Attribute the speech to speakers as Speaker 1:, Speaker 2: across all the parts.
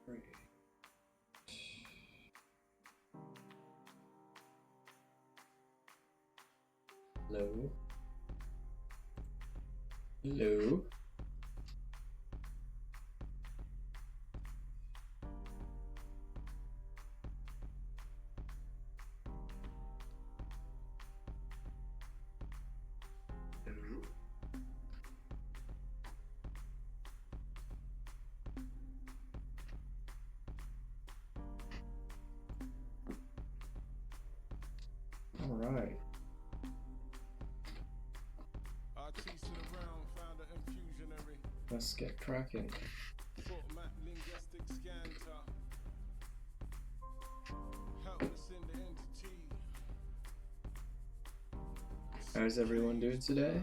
Speaker 1: Great. Hello? Hello? All right. Let's get cracking. How's everyone doing today?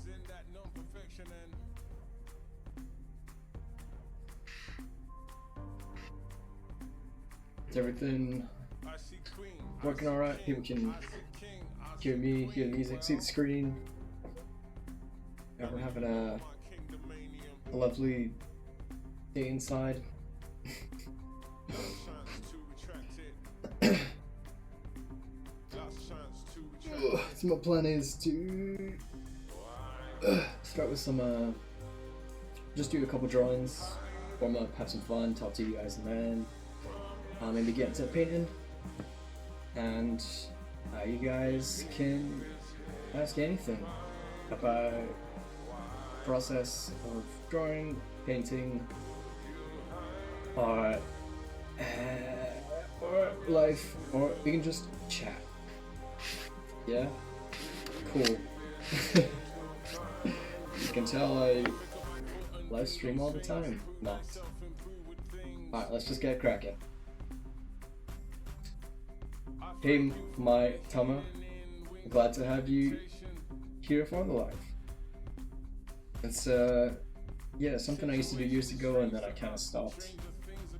Speaker 2: In that non-perfection and
Speaker 1: Is everything working all right? People can hear me, hear the music, see the screen. We're having a lovely day inside. So my plan is to start with some, just do a couple drawings, warm up, have some fun, talk to you guys, and then maybe get into painting. And you guys can ask anything about process of drawing, painting, or life, or we can just chat. Yeah? Cool. You can tell I live stream all the time. No. Alright, let's just get cracking. Hey, my Tama. Glad to have you here for the live. It's yeah, something I used to do years ago and then I kind of stopped.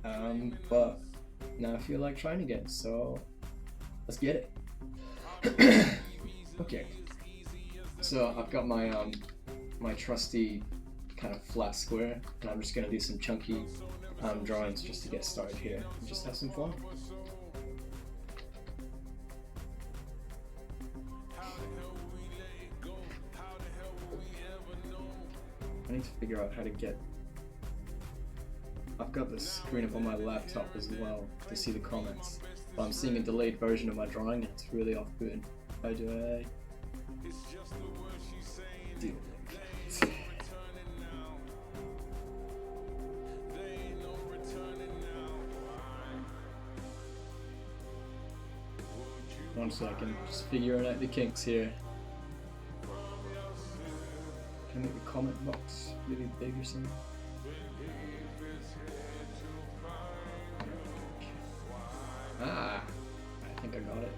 Speaker 1: But now I feel like trying again, so let's get it. Okay, so I've got my my trusty kind of flat square, and I'm just gonna do some chunky drawings just to get started here and just have some fun. I need to figure out how to get. I've got the screen up on my laptop as well to see the comments, but I'm seeing a delayed version of my drawing and it's really off-putting. How do I deal with it? One second, just figuring out the kinks here. Can I make the comment box really big or something? Ah, I think I got it.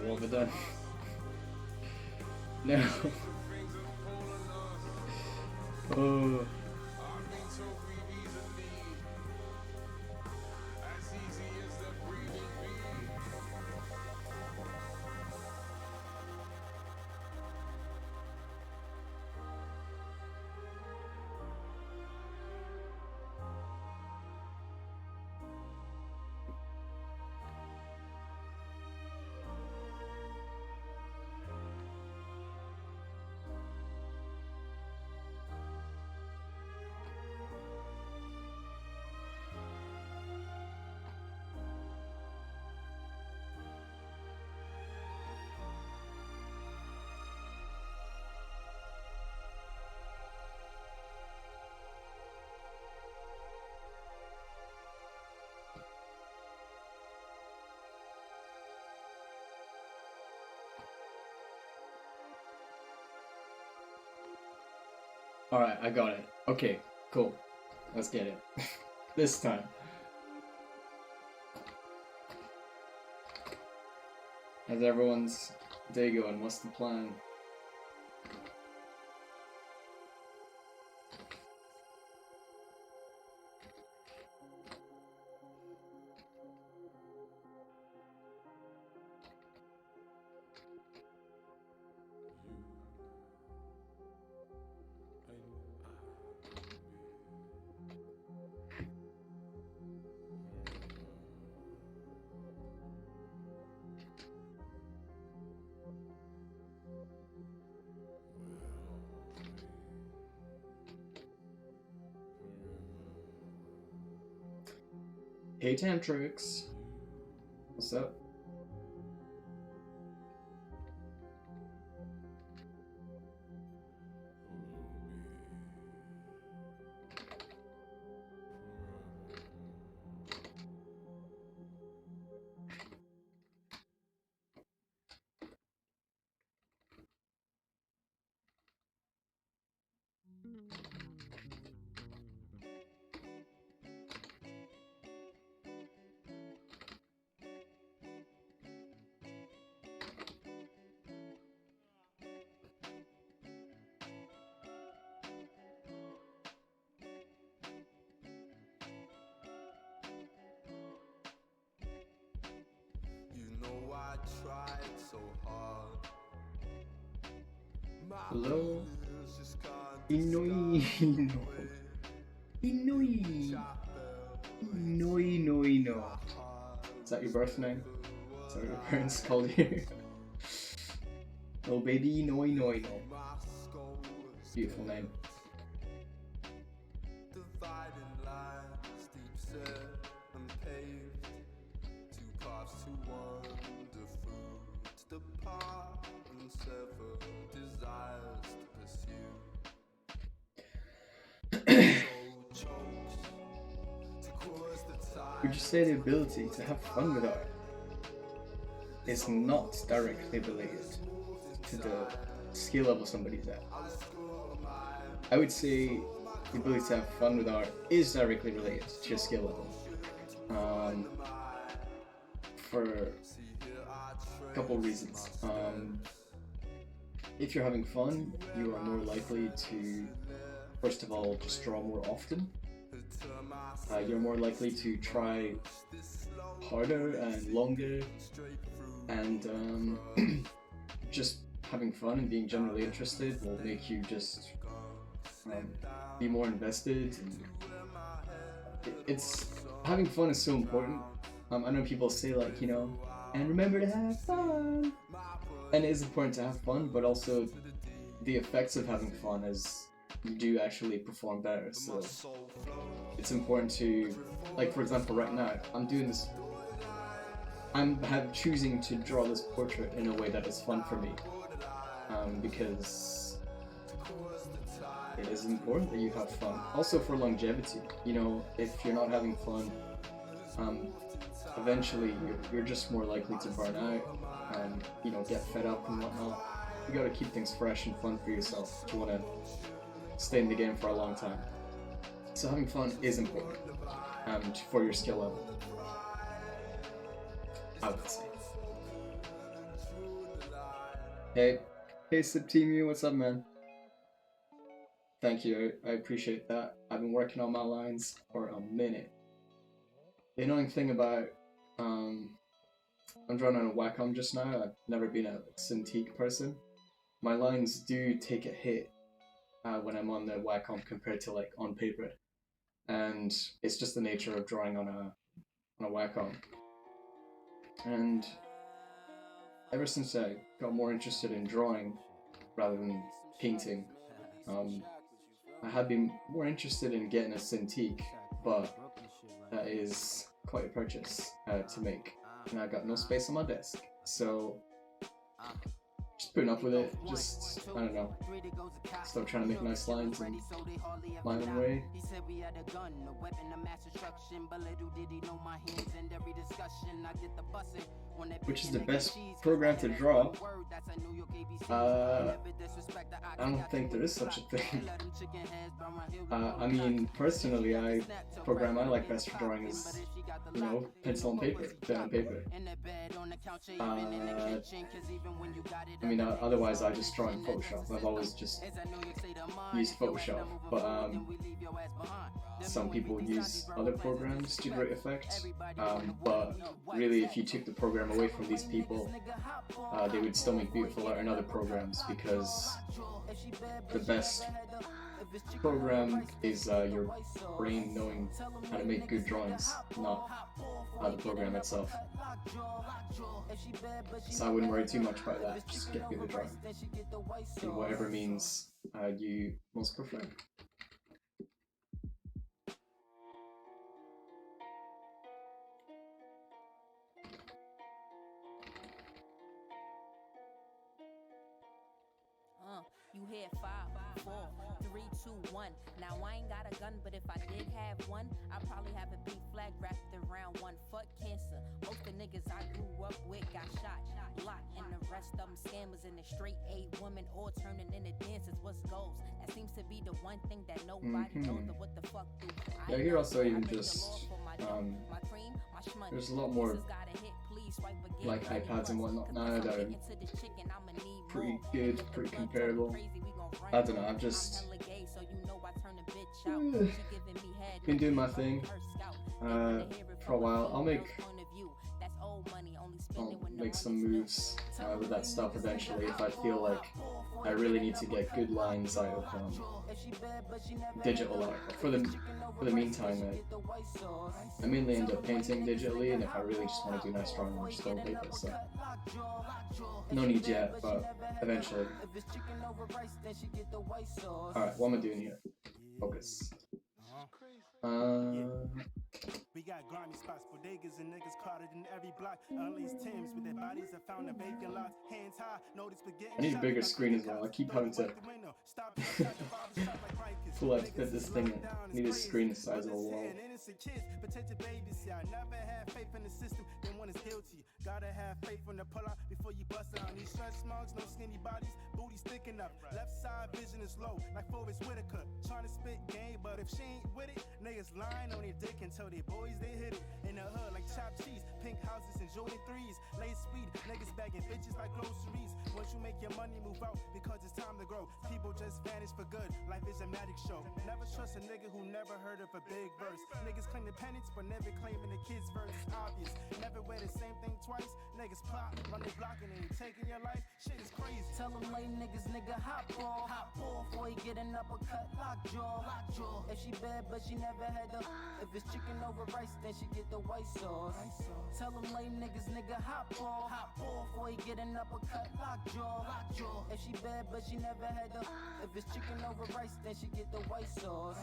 Speaker 1: Oh, well done. No. Oh. Alright, I got it. Okay, cool. Let's get it. This time. How's everyone's day going? What's the plan? Hey Tantrix. What's up? Hello? Inoi. Inoi. Inoi, noi, no. Is that your birth name? Is that what your parents called you? Oh baby, noi, noi, no. Beautiful name. Would you say the ability to have fun with art is not directly related to the skill level somebody's at? I would say the ability to have fun with art is directly related to your skill level. For a couple of reasons. If you're having fun, you are more likely to, first of all, just draw more often. You're more likely to try harder and longer, and just having fun and being generally interested will make you just be more invested. And having fun is so important. I know people say, like, you know, and remember to have fun, and it is important to have fun, but also the effects of having fun is you do actually perform better. So it's important to, like, for example, right now I'm doing this, I'm choosing to draw this portrait in a way that is fun for me, because it is important that you have fun. Also for longevity, you know, if you're not having fun, eventually you're just more likely to burn out and, you know, get fed up and whatnot. You gotta keep things fresh and fun for yourself if you wanna stay in the game for a long time. So having fun is important for your skill level, I would say. Hey Septimiu, what's up, man? Thank you, I appreciate that. I've been working on my lines for a minute. The annoying thing about, I'm drawing on a Wacom just now. I've never been a Cintiq person. My lines do take a hit when I'm on the Wacom compared to, like, on paper, and it's just the nature of drawing on a Wacom. And ever since I got more interested in drawing rather than painting, I have been more interested in getting a Cintiq, but that is quite a purchase to make, and I've got no space on my desk. So just putting up with it. Just, I don't know, still trying to make nice lines in my own way. Which is the best program to draw? I don't think there is such a thing. I mean, personally, program I like best for drawing is, you know, pencil and paper, pen and paper. I mean, otherwise I just draw in Photoshop. I've always just used Photoshop, but some people use other programs to great effect. But really, if you took the program away from these people, they would still make beautiful art in other programs, because the best program is your brain knowing how to make good drawings, not the program itself. So I wouldn't worry too much about that. Just get good at drawing in whatever means you most prefer.
Speaker 3: You hear 5, 4, 3, 2, 1. Now I ain't got a gun, but if I did have one, I'd probably have a big flag wrapped around one. Fuck cancer. Most the niggas I grew up with got shot, locked, and the rest of them scammers in the straight A women all turning into dancers. What's goals? That seems to be the one thing that nobody knows. But what the fuck do I?
Speaker 1: Yeah, here also even just there's a lot more like iPads and whatnot now that are pretty good, pretty comparable. I don't know, I've just been doing my thing for a while. I'll make some moves with that stuff eventually if I feel like I really need to get good lines out of digital art. For the meantime, I mainly end up painting digitally, and if I really just want to do nice drawing, I'll just go on paper. So no need yet, but eventually. Alright, what am I doing here? Focus.
Speaker 4: We got grimy spots, bodegas and niggas crowded in every block. Unleashed Timbs with their bodies are found in vacant lots. Hands high, notice forgetting.
Speaker 1: I need a bigger screen as well. I keep having to pull out to fit this thing in. I need a screen the size of a wall. Gotta have faith when the pull out before you bust out. These stretch marks, no skinny bodies, booty sticking up. Left side vision is low, like Forrest Whitaker. Trying to spit game, but if she ain't with it, niggas lying on their dick until they boys they hit it. In the hood like chopped cheese, pink houses and Jordan 3s. Late speed, niggas bagging bitches like groceries. Once you make your money move out, because it's time to grow. People just vanish for good, life is a magic show. Never trust a nigga who never heard of a big verse. Niggas claim the penance, but never claiming the kid's verse. It's obvious, never wear the same thing twice. Niggas plot, run they block and ain't taking your life. Shit is crazy. Tell them lame niggas, nigga, hop off before you get an uppercut. Lockjaw. If she bad, but she never had the. If it's chicken over rice, then she get the white sauce. Tell them lame niggas, nigga, hop off before you get an uppercut. Lockjaw. If she bad, but she never had the. If it's chicken over rice, then she get the white sauce.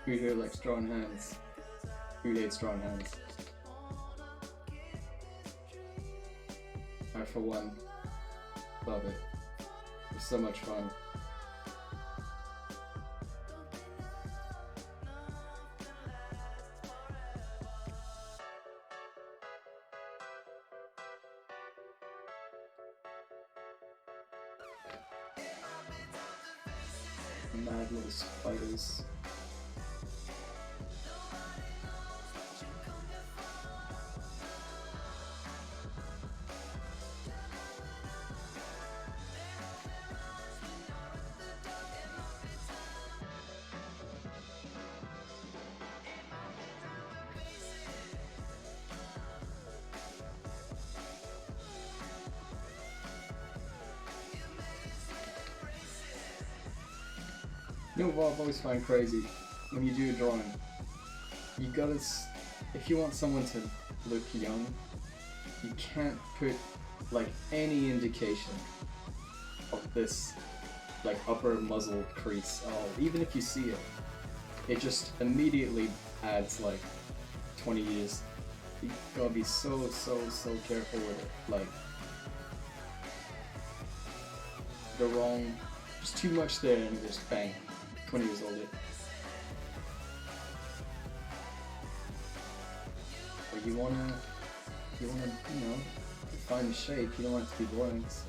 Speaker 1: Who here likes drawing hands? Who hates drawing hands? I, for one, love it. It's so much fun. Mad little spiders. You know what I've always found crazy? When you do a drawing, you gotta, if you want someone to look young, you can't put like any indication of this like upper muzzle crease at all. Even if you see it, it just immediately adds like 20 years. You gotta be so careful with it. Like the wrong, just too much there and just bang. 20 years older. But you wanna, you know, find the shape. You don't want it to be boring. So.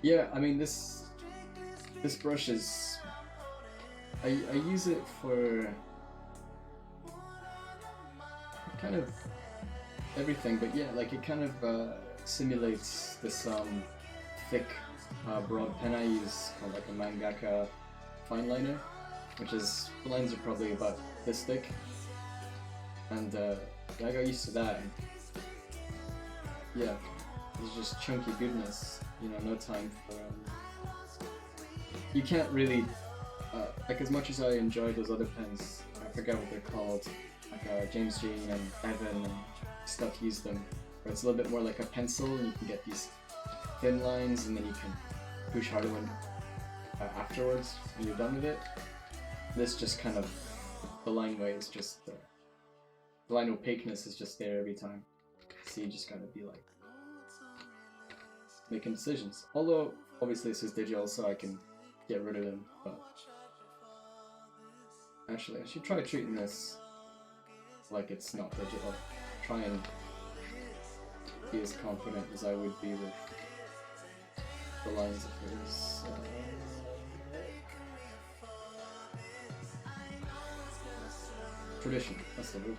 Speaker 1: Yeah, I mean this brush is, I use it for kind of everything, but yeah, like it kind of simulates this thick broad pen I use called like a mangaka fine liner, which is, the lines are probably about this thick, and I got used to that, and yeah, it's just chunky goodness, you know, no time for you can't really like, as much as I enjoy those other pens, I forget what they're called, like James Jean and Evan and stuff use them, where it's a little bit more like a pencil and you can get these thin lines and then you can push harder when afterwards when you're done with it. This just kind of, the line weight is just, the line opaqueness is just there every time, so you just gotta be like making decisions. Although obviously this is digital, so I can get rid of them, but actually I should try treating this like it's not digital. Try and be as confident as I would be with the lines if it was tradition, that's the word.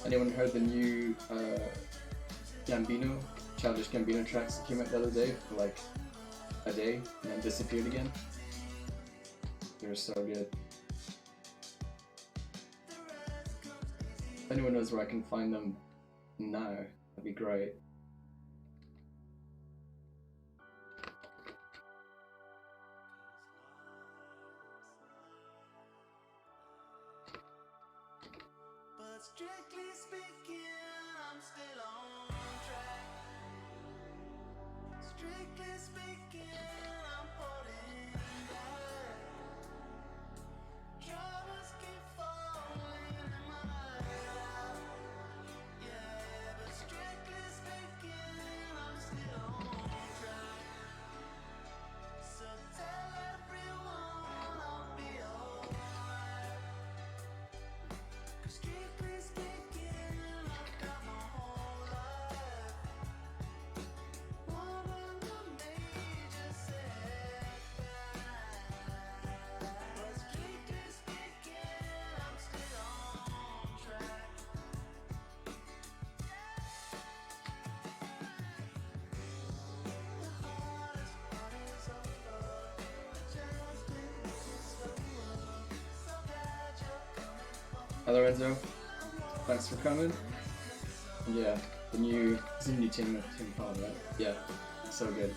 Speaker 1: Anyone heard the new Childish Gambino tracks that came out the other day for like a day and then disappeared again? They were so good. If anyone knows where I can find them now, that'd be great.
Speaker 4: But strictly speaking, I'm still on track. Strictly speaking, I'm holding back. Troubles keep falling in my lap. Yeah, but strictly speaking, I'm still on track. So tell everyone I'll be alright. 'Cause strictly speaking, I've got my whole life. One of the major setbacks. But strictly speaking, I'm still on track. The hardest part is over. Adjustment is slower. So glad you're coming for me.
Speaker 1: Hi Lorenzo, thanks for coming. Yeah, the new team Paul, right? Yeah, so good.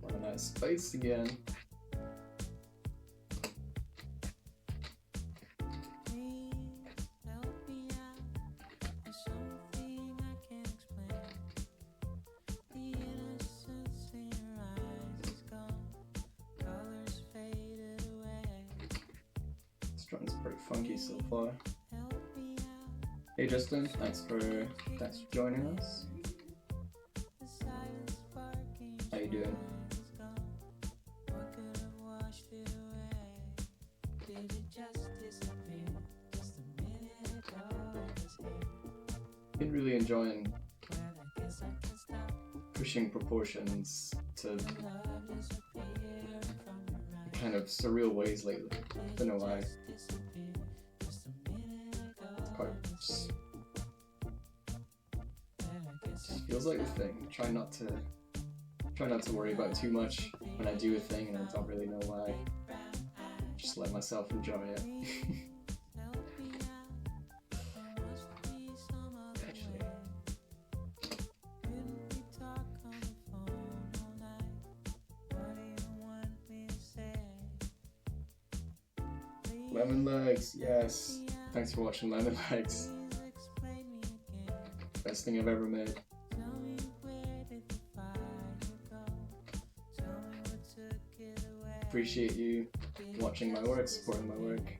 Speaker 1: Run that space again.
Speaker 5: Please help me out. There's something I can't explain. The innocence in your eyes is gone. Colors faded away.
Speaker 1: This drum's pretty funky so far.
Speaker 5: Help me out.
Speaker 1: Hey Justin, thanks for joining us.
Speaker 5: The silence sparking.
Speaker 1: How you doing?
Speaker 5: Is gone. What could have washed it away? Did it just disappear? Just a minute ago it was here.
Speaker 1: Been really enjoying
Speaker 5: Well, I guess I can stop.
Speaker 1: pushing proportions to
Speaker 5: Love disappeared from your eyes.
Speaker 1: kind of surreal ways lately. Don't know why.
Speaker 5: Disappeared just a minute ago.
Speaker 1: Quite just feels like the thing. Try not to worry about too much when I do a thing and I don't really know why. Just let myself enjoy it. Actually, Lemon Legs, yes. Thanks for watching Lemon Legs. Best thing I've ever made. Appreciate you watching my work, supporting my work.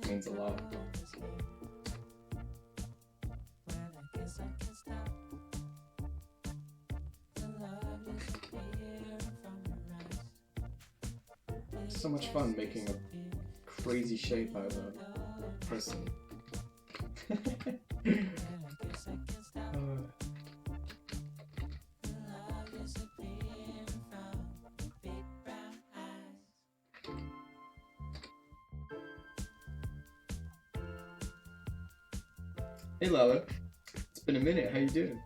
Speaker 1: It means a lot. It's so much fun making a crazy shape out of a person. Hey Lala, it's been a minute, how you doing?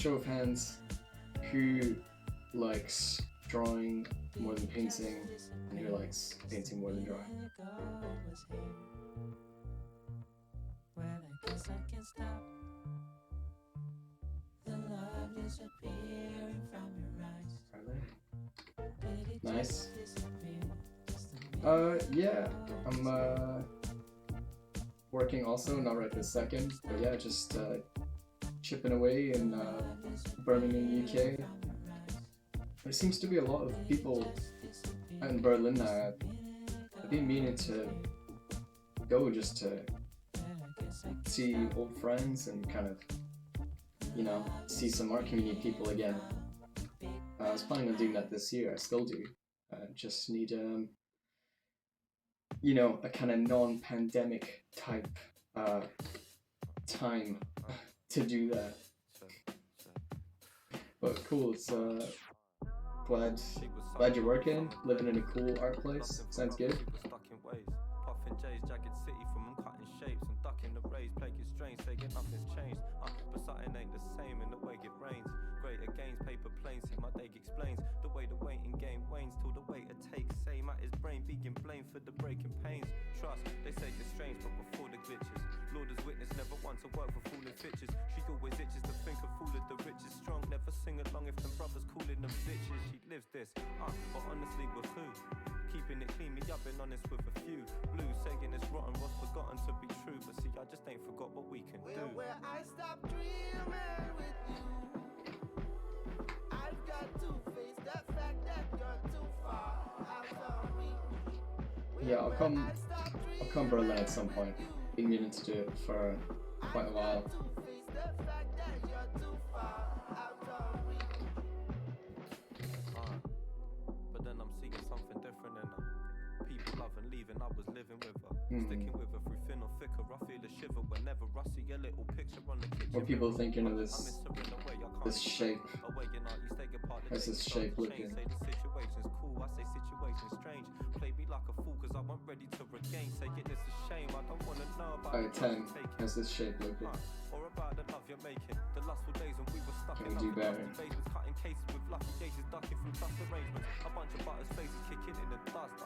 Speaker 1: show of hands, who likes drawing more than painting, and who likes painting more than drawing?
Speaker 5: Well, I guess I can stop the love disappearing from your eyes. Did it
Speaker 1: Nice.
Speaker 5: just disappear? Just a minute
Speaker 1: Yeah, I'm working also, not right this second, but yeah, just chipping away in Birmingham, UK. There seems to be a lot of people in Berlin now. I've been meaning to go just to see old friends and kind of, you know, see some art community people again. I was planning on doing that this year. I still do. Just need you know, a kind of non-pandemic type time to do that. But cool, it's glad you're working, living in a cool art place. Sounds good.
Speaker 6: Puffin J's, jagged city from them cutting shapes. I'm ducking the rays, plaguing strange, saying nothing's changed. But something ain't the same in the way it rains. Greater gains, paper planes, see my day explains. The way the waiting game wanes till the waiter takes same at his brain, being blamed for the breaking pains. Trust, they say you're strange, but before the glitches. Lord has witnessed, never want to work for fooling fitches. She always itches to think of fooling the richest. Strong, never sing along if them brothers calling them bitches. She lives this, but honestly with who? Keeping it clean, me I've been honest with a few. Blue saying it's rotten was forgotten to be true. But see, I just ain't forgot what we can do.
Speaker 4: Where I stop dreaming with you, I've got to face the fact that you're too far out of reach.
Speaker 1: Yeah, I'll come Berlin at some point. Been meaning to do it for quite a while.
Speaker 4: Face the fact that you're too far out of reach.
Speaker 6: But then I'm seeing something different in her. People love and leaving, I was living with her. Sticking with her through thin or thicker. I feel a shiver whenever I see a little picture on the kitchen.
Speaker 1: What people thinking of this shape? How's this shape looking?
Speaker 6: Say the situation's cool, I say situation's strange. Play me like a fool cause I wasn't ready to regain. Say it is a shame, I don't wanna know about
Speaker 1: Out of 10, how's this shape looking?
Speaker 6: or about the love you're making. The lustful days when we were stuck
Speaker 1: Can
Speaker 6: in
Speaker 1: we do
Speaker 6: up
Speaker 1: better?
Speaker 6: dusty basements, cutting cases with lucky cases, ducking from tough arrangements. A bunch of butters faces kicking in the dust.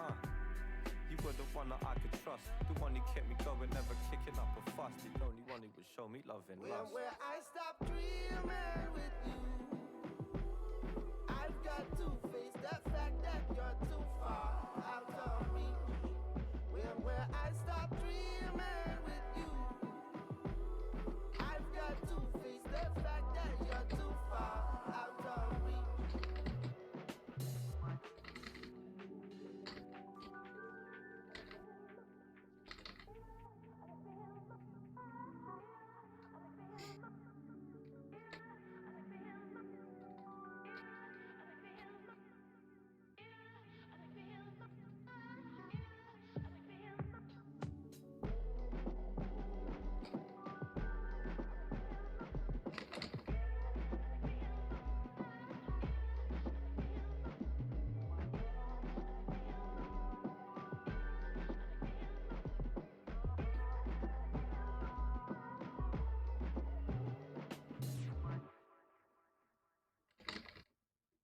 Speaker 6: You were the one that I could trust, the one who kept me going, never kicking up a fuss. The only one who would show me love and lust.
Speaker 4: Where I stop dreaming with you, I've got to face the fact that you're too far out of reach. Where I stop dreaming with you, I've got to face the fact that you're too far out of reach.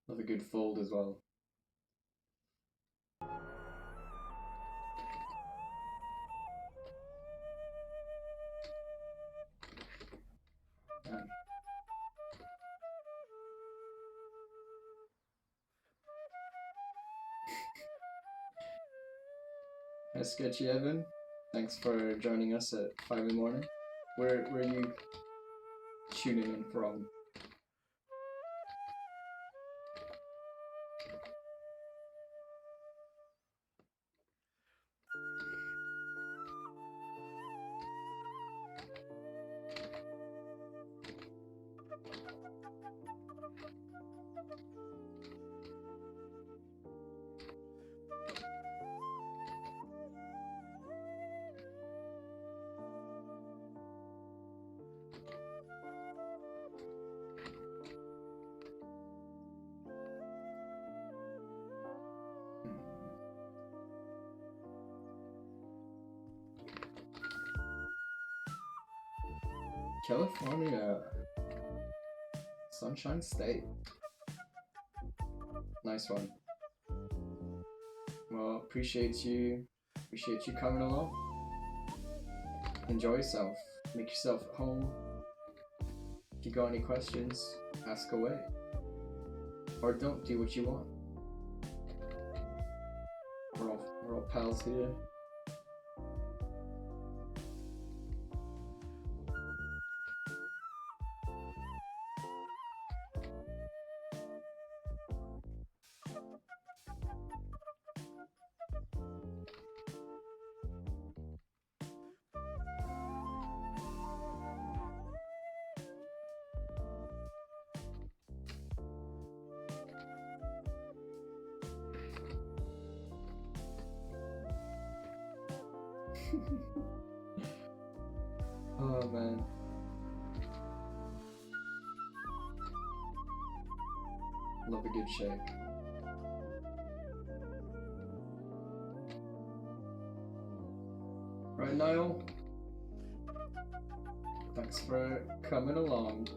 Speaker 1: Love a good fold as well. Hi, Sketchy Evan. Thanks for joining us at 5 in the morning. Where are you tuning in from? California Sunshine State. Nice one. Well, appreciate you coming along. Enjoy yourself. Make yourself at home. If you got any questions, ask away. Or don't, do what you want. We're all pals here. Oh man. Love a good shake. Right, Niall? Thanks for coming along.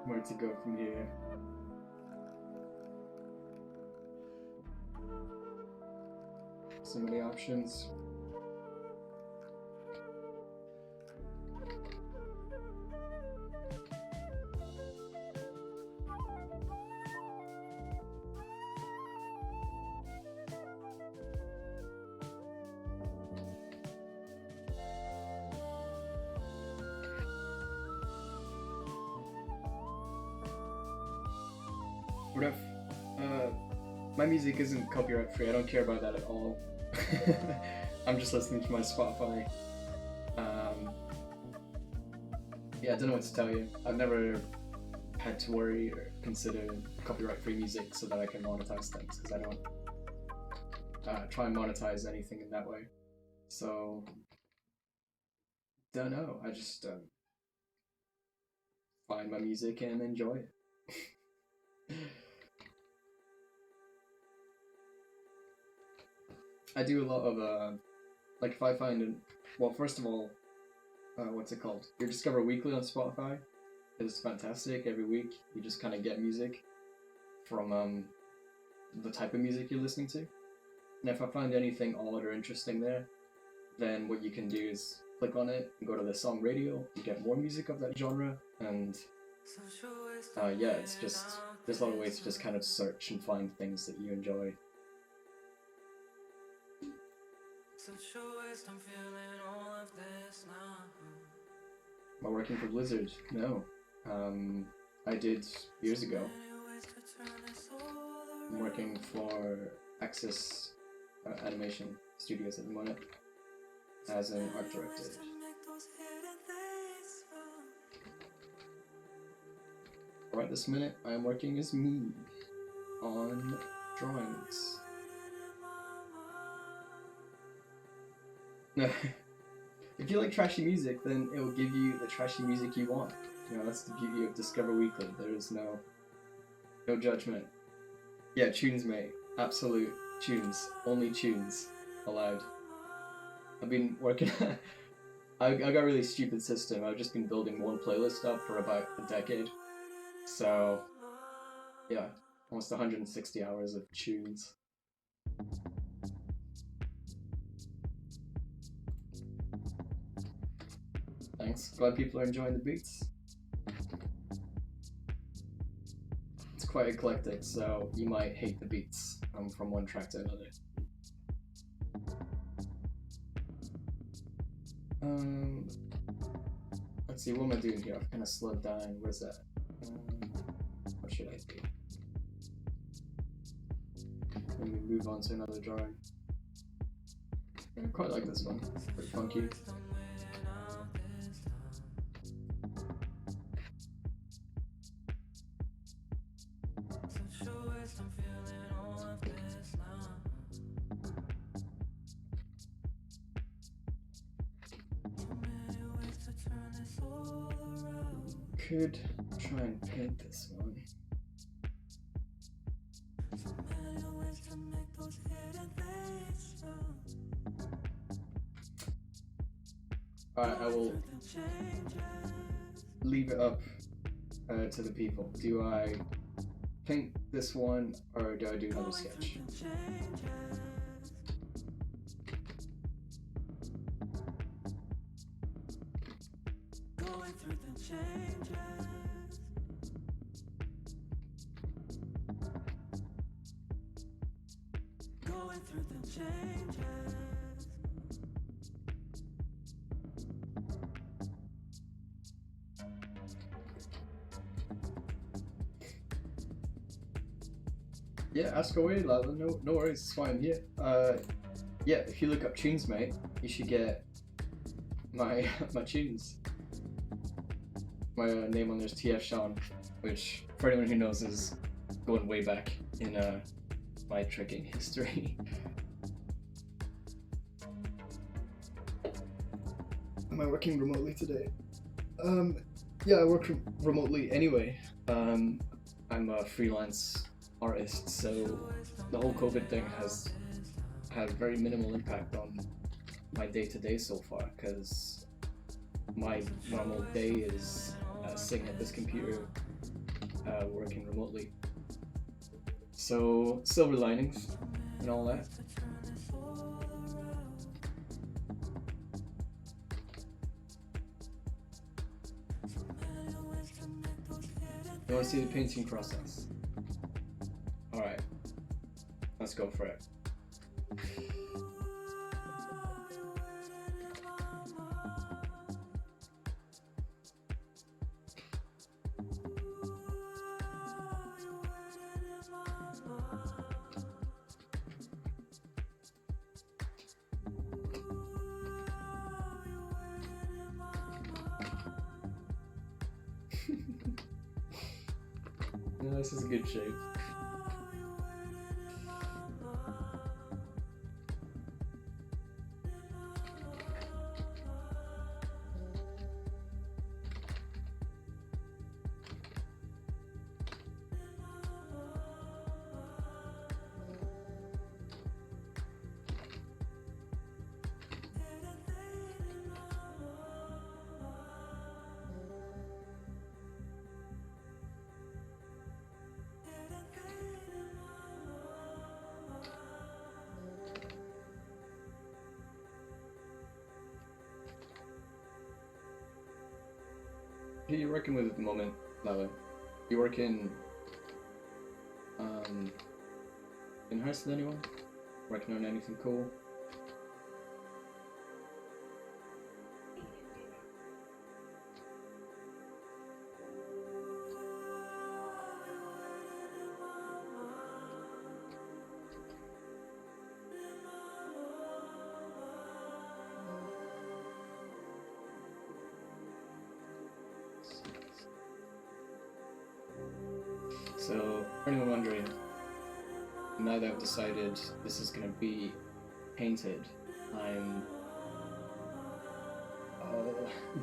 Speaker 1: Where to go from here? So many options. What if my music isn't copyright free? I don't care about that at all. I'm just listening to my Spotify. Yeah, I don't know what to tell you. I've never had to worry or consider copyright free music so that I can monetize things, because I don't try and monetize anything in that way. So, don't know. I just find my music and enjoy it. I do a lot of, like if I find, well, first of all, what's it called? Your Discover Weekly on Spotify is fantastic. Every week you just kind of get music from the type of music you're listening to. And if I find anything odd or interesting there, then what you can do is click on it and go to the song radio, you get more music of that genre, and yeah, it's just, there's a lot of ways to just kind of search and find things that you enjoy. Am I working for Blizzard? No. I did years ago. I'm working for Axis Animation Studios at the moment as an art director. Right this minute, I am working as me on drawings. No. If you like trashy music, then it will give you the trashy music you want. You know, that's the beauty of Discover Weekly. There is no judgment. Yeah, tunes, mate. Absolute tunes. Only tunes allowed. I've been working. I got a really stupid system. I've just been building one playlist up for about a decade. So, yeah, almost 160 hours of tunes. Thanks. Glad people are enjoying the beats. It's quite eclectic, so you might hate the beats from one track to another. Let's see, what am I doing here? I've kind of slowed down. Where's that? What should I do? Let me move on to another drawing. I quite like this one. It's pretty funky. could try and paint this one. Alright, I will leave it up to the people. Do I paint this one or do I do another sketch? Yeah, ask away, Lala. No worries, it's fine. Yeah, if you look up tunes, mate, you should get my my tunes. My name on there's TF Sean, which for anyone who knows is going way back in my tricking history. Am I working remotely today? Yeah, I work remotely anyway. I'm a freelance artist, so the whole COVID thing has had very minimal impact on my day-to-day so far, because my normal day is sitting at this computer working remotely. So silver linings and all that. You want to see the painting process? Alright, let's go for it. No, this is a good shape. Who are you working with at the moment, Lala? You work in house with anyone? Working on anything cool? So, for anyone wondering, now that I've decided this is going to be painted, I'm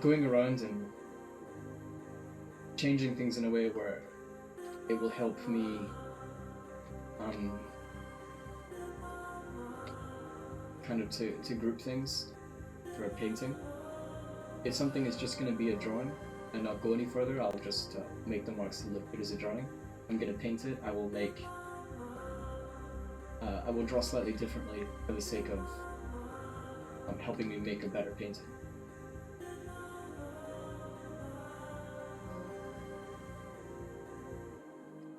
Speaker 1: going around and changing things in a way where it will help me kind of to group things for a painting. If something is just going to be a drawing and not go any further, I'll just make the marks look good as a drawing. I'm going to paint it, I will draw slightly differently for the sake of helping me make a better painting.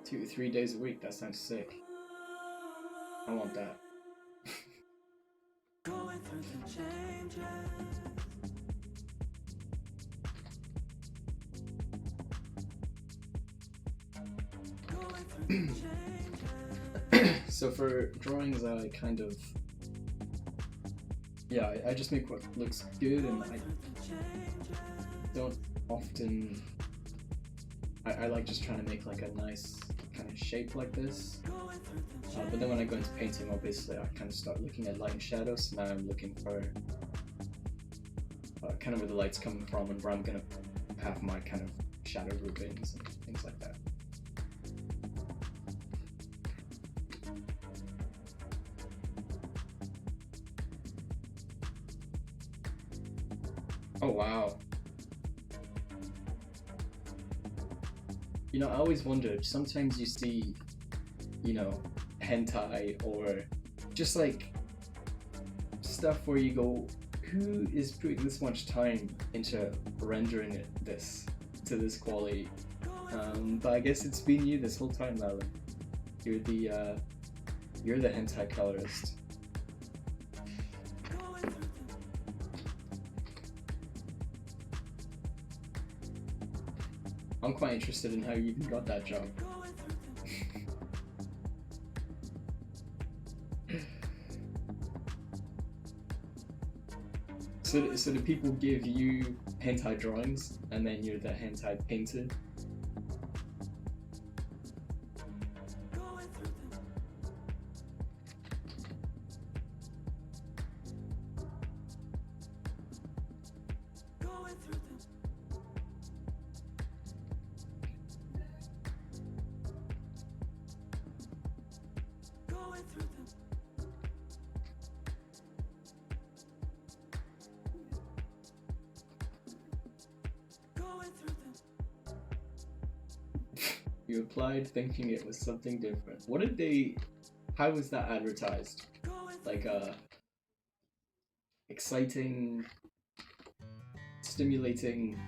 Speaker 1: Two to 3 days a week, that sounds sick. I want that. So for drawings, I kind of, yeah, I just make what looks good, and I don't often, I like just trying to make like a nice kind of shape like this, but then when I go into painting, obviously I kind of start looking at light and shadows. Now I'm looking for kind of where the light's coming from and where I'm going to have my kind of shadow groupings and things like that. Oh wow. You know, I always wondered, sometimes you see, you know, hentai or just like stuff where you go, who is putting this much time into rendering this to this quality? But I guess it's been you this whole time, Alan. You're the hentai colorist. I'm quite interested in how you even got that job. So do people give you hentai drawings and then you're the hentai painter? You applied thinking it was something different. What did they... How was that advertised? Like exciting, stimulating,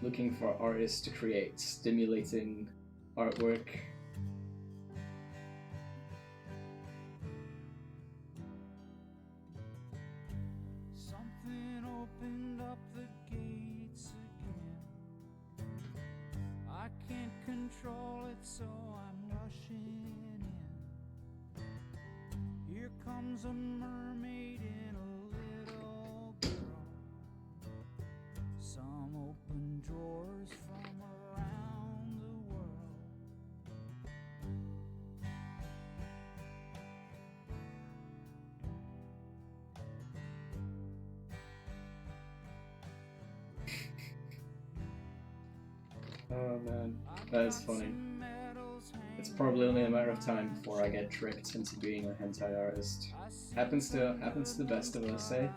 Speaker 1: looking for artists to create, stimulating artwork.
Speaker 5: Something opened up the gates again. I can't control it, so I'm rushing in. Here comes a mermaid and a little girl. Some open drawers from around the world.
Speaker 1: Oh man, that is funny. It's probably only a matter of time before I get tricked into being a hentai artist. Happens to the best of us, eh?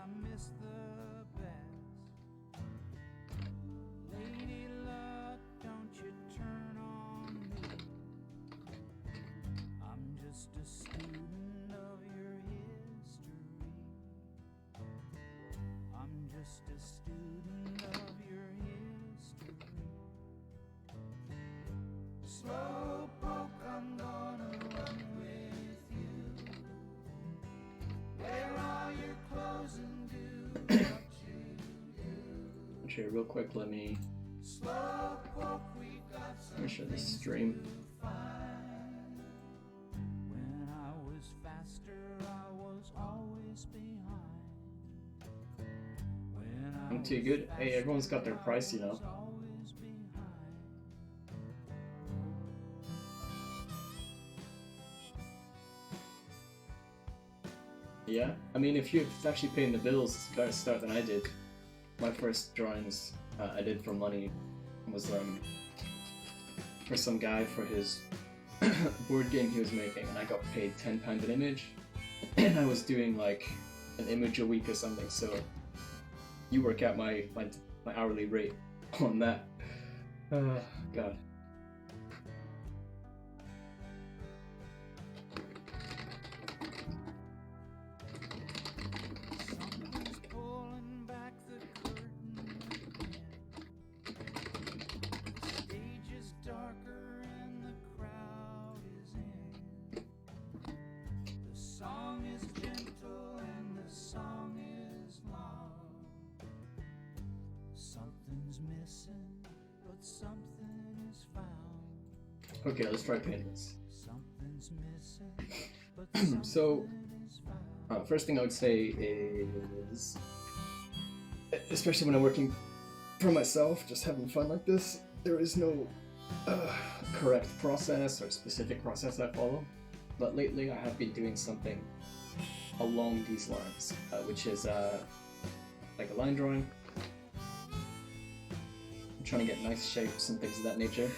Speaker 5: Lady luck, don't you turn on me. I'm just a student of your history. I'm just a student of your history. Slowpoke, I'm gonna run with you. Wear all your clothes and do what you do.
Speaker 1: Actually, real quick, let me
Speaker 5: Slowpoke, we've got some
Speaker 1: show this stream.
Speaker 5: When I was faster, I was always behind. When I
Speaker 1: I'm too good. Hey, everyone's got their price, you know.
Speaker 5: was always behind.
Speaker 1: Yeah, I mean, if you're actually paying the bills, it's a better start than I did. My first drawings I did for money was for some guy for his board game he was making, and I got paid £10 an image, and I was doing like an image a week or something. So you work out my hourly rate on that. God.
Speaker 5: Something's pulling back the curtain again. The stage is darker and the crowd is in. The song is gentle and the song is long. Something's missing, but something is found.
Speaker 1: Okay, let's try painting this.
Speaker 5: Something's missing, but
Speaker 1: So,
Speaker 5: something is found.
Speaker 1: first thing I would say is, especially when I'm working for myself, just having fun like this, there is no correct process or specific process I follow. But lately I have been doing something along these lines, which is like a line drawing, trying to get nice shapes and things of that nature.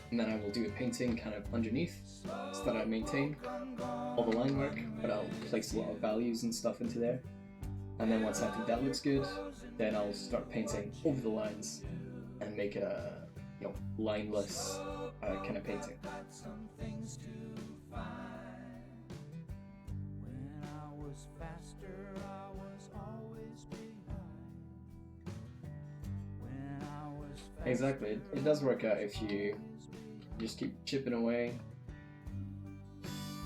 Speaker 1: And then I will do a painting kind of underneath so that I maintain all the line work, but I'll place a lot of values and stuff into there. And then once I think that looks good, then I'll start painting over the lines and make it a lineless kind of painting. Exactly, it does work out if you just keep chipping away,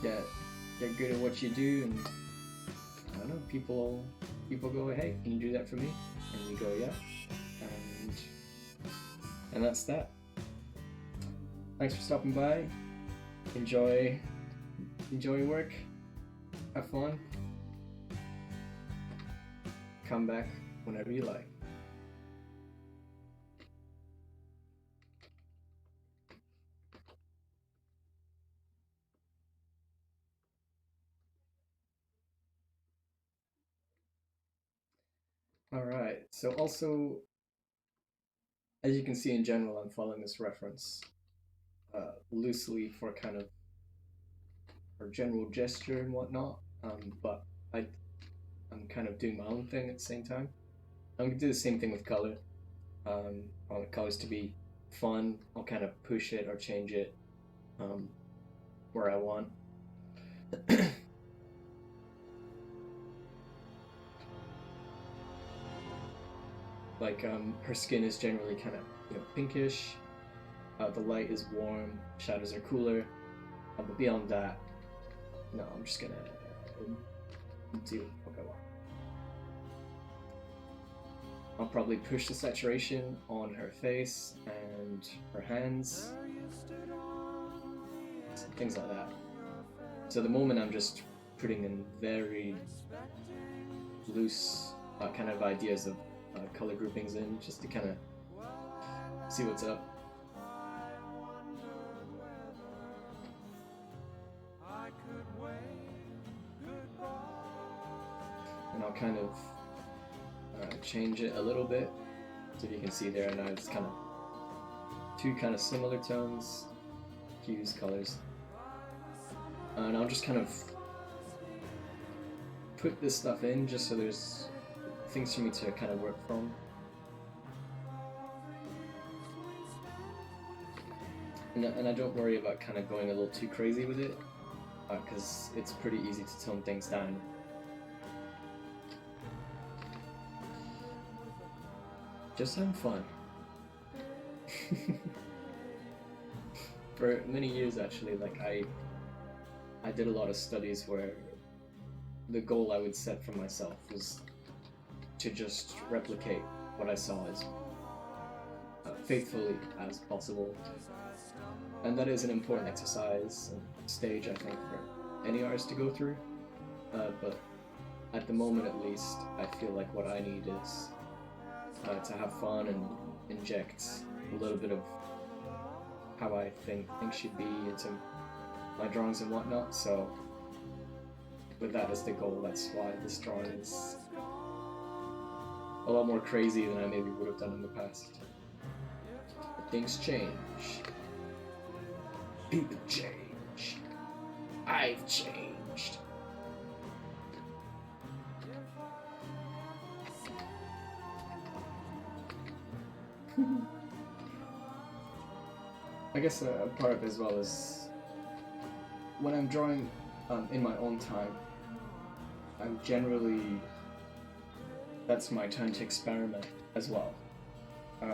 Speaker 1: get good at what you do, and I don't know, people go, hey, can you do that for me? And you go, yeah, and that's that. Thanks for stopping by. Enjoy your work. Have fun. Come back whenever you like. Alright, so also, as you can see in general, I'm following this reference loosely for kind of for general gesture and whatnot, but I'm kind of doing my own thing at the same time. I'm going to do the same thing with color. I want the colors to be fun. I'll kind of push it or change it where I want. Like her skin is generally kind of pinkish. The light is warm, shadows are cooler. But beyond that, no, I'm just gonna do what I want. I'll probably push the saturation on her face and her hands, things like that. So at the moment I'm just putting in very loose kind of ideas of color groupings in, just to kind of see what's up. And I'll kind of change it a little bit, so you can see there now it's kind of two kind of similar tones, hues, colors. And I'll just kind of put this stuff in just so there's things for me to kind of work from. And I don't worry about kind of going a little too crazy with it, because it's pretty easy to tone things down. Just having fun. For many years actually, like I did a lot of studies where the goal I would set for myself was to just replicate what I saw as faithfully as possible. And that is an important exercise and stage, I think, for any artist to go through. But at the moment at least, I feel like what I need is to have fun and inject a little bit of how I think things should be into my drawings and whatnot. So with that as the goal, that's why this drawing is a lot more crazy than I maybe would have done in the past. But things change. People change. I've changed. I guess a part of it as well is when I'm drawing in my own time, I'm generally, that's my time to experiment as well.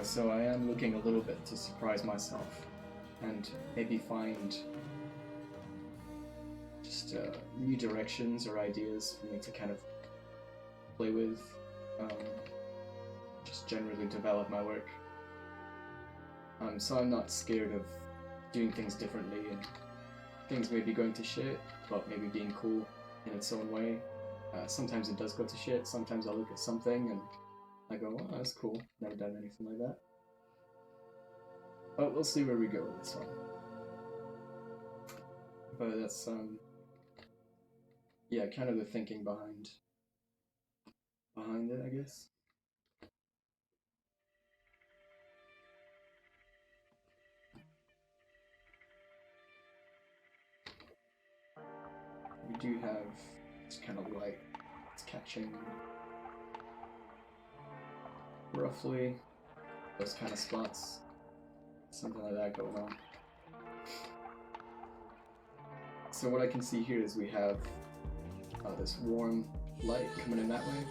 Speaker 1: So I am looking a little bit to surprise myself and maybe find just new directions or ideas for me to kind of play with, just generally develop my work. So I'm not scared of doing things differently and things maybe going to shit, but maybe being cool in its own way. Sometimes it does go to shit, sometimes I'll look at something and I go, oh, that's cool, never done anything like that. But we'll see where we go with this one. But that's, yeah, kind of the thinking behind it, I guess. you do have this kind of light. It's catching roughly those kind of spots. Something like that going on. So what I can see here is we have this warm light coming in that way.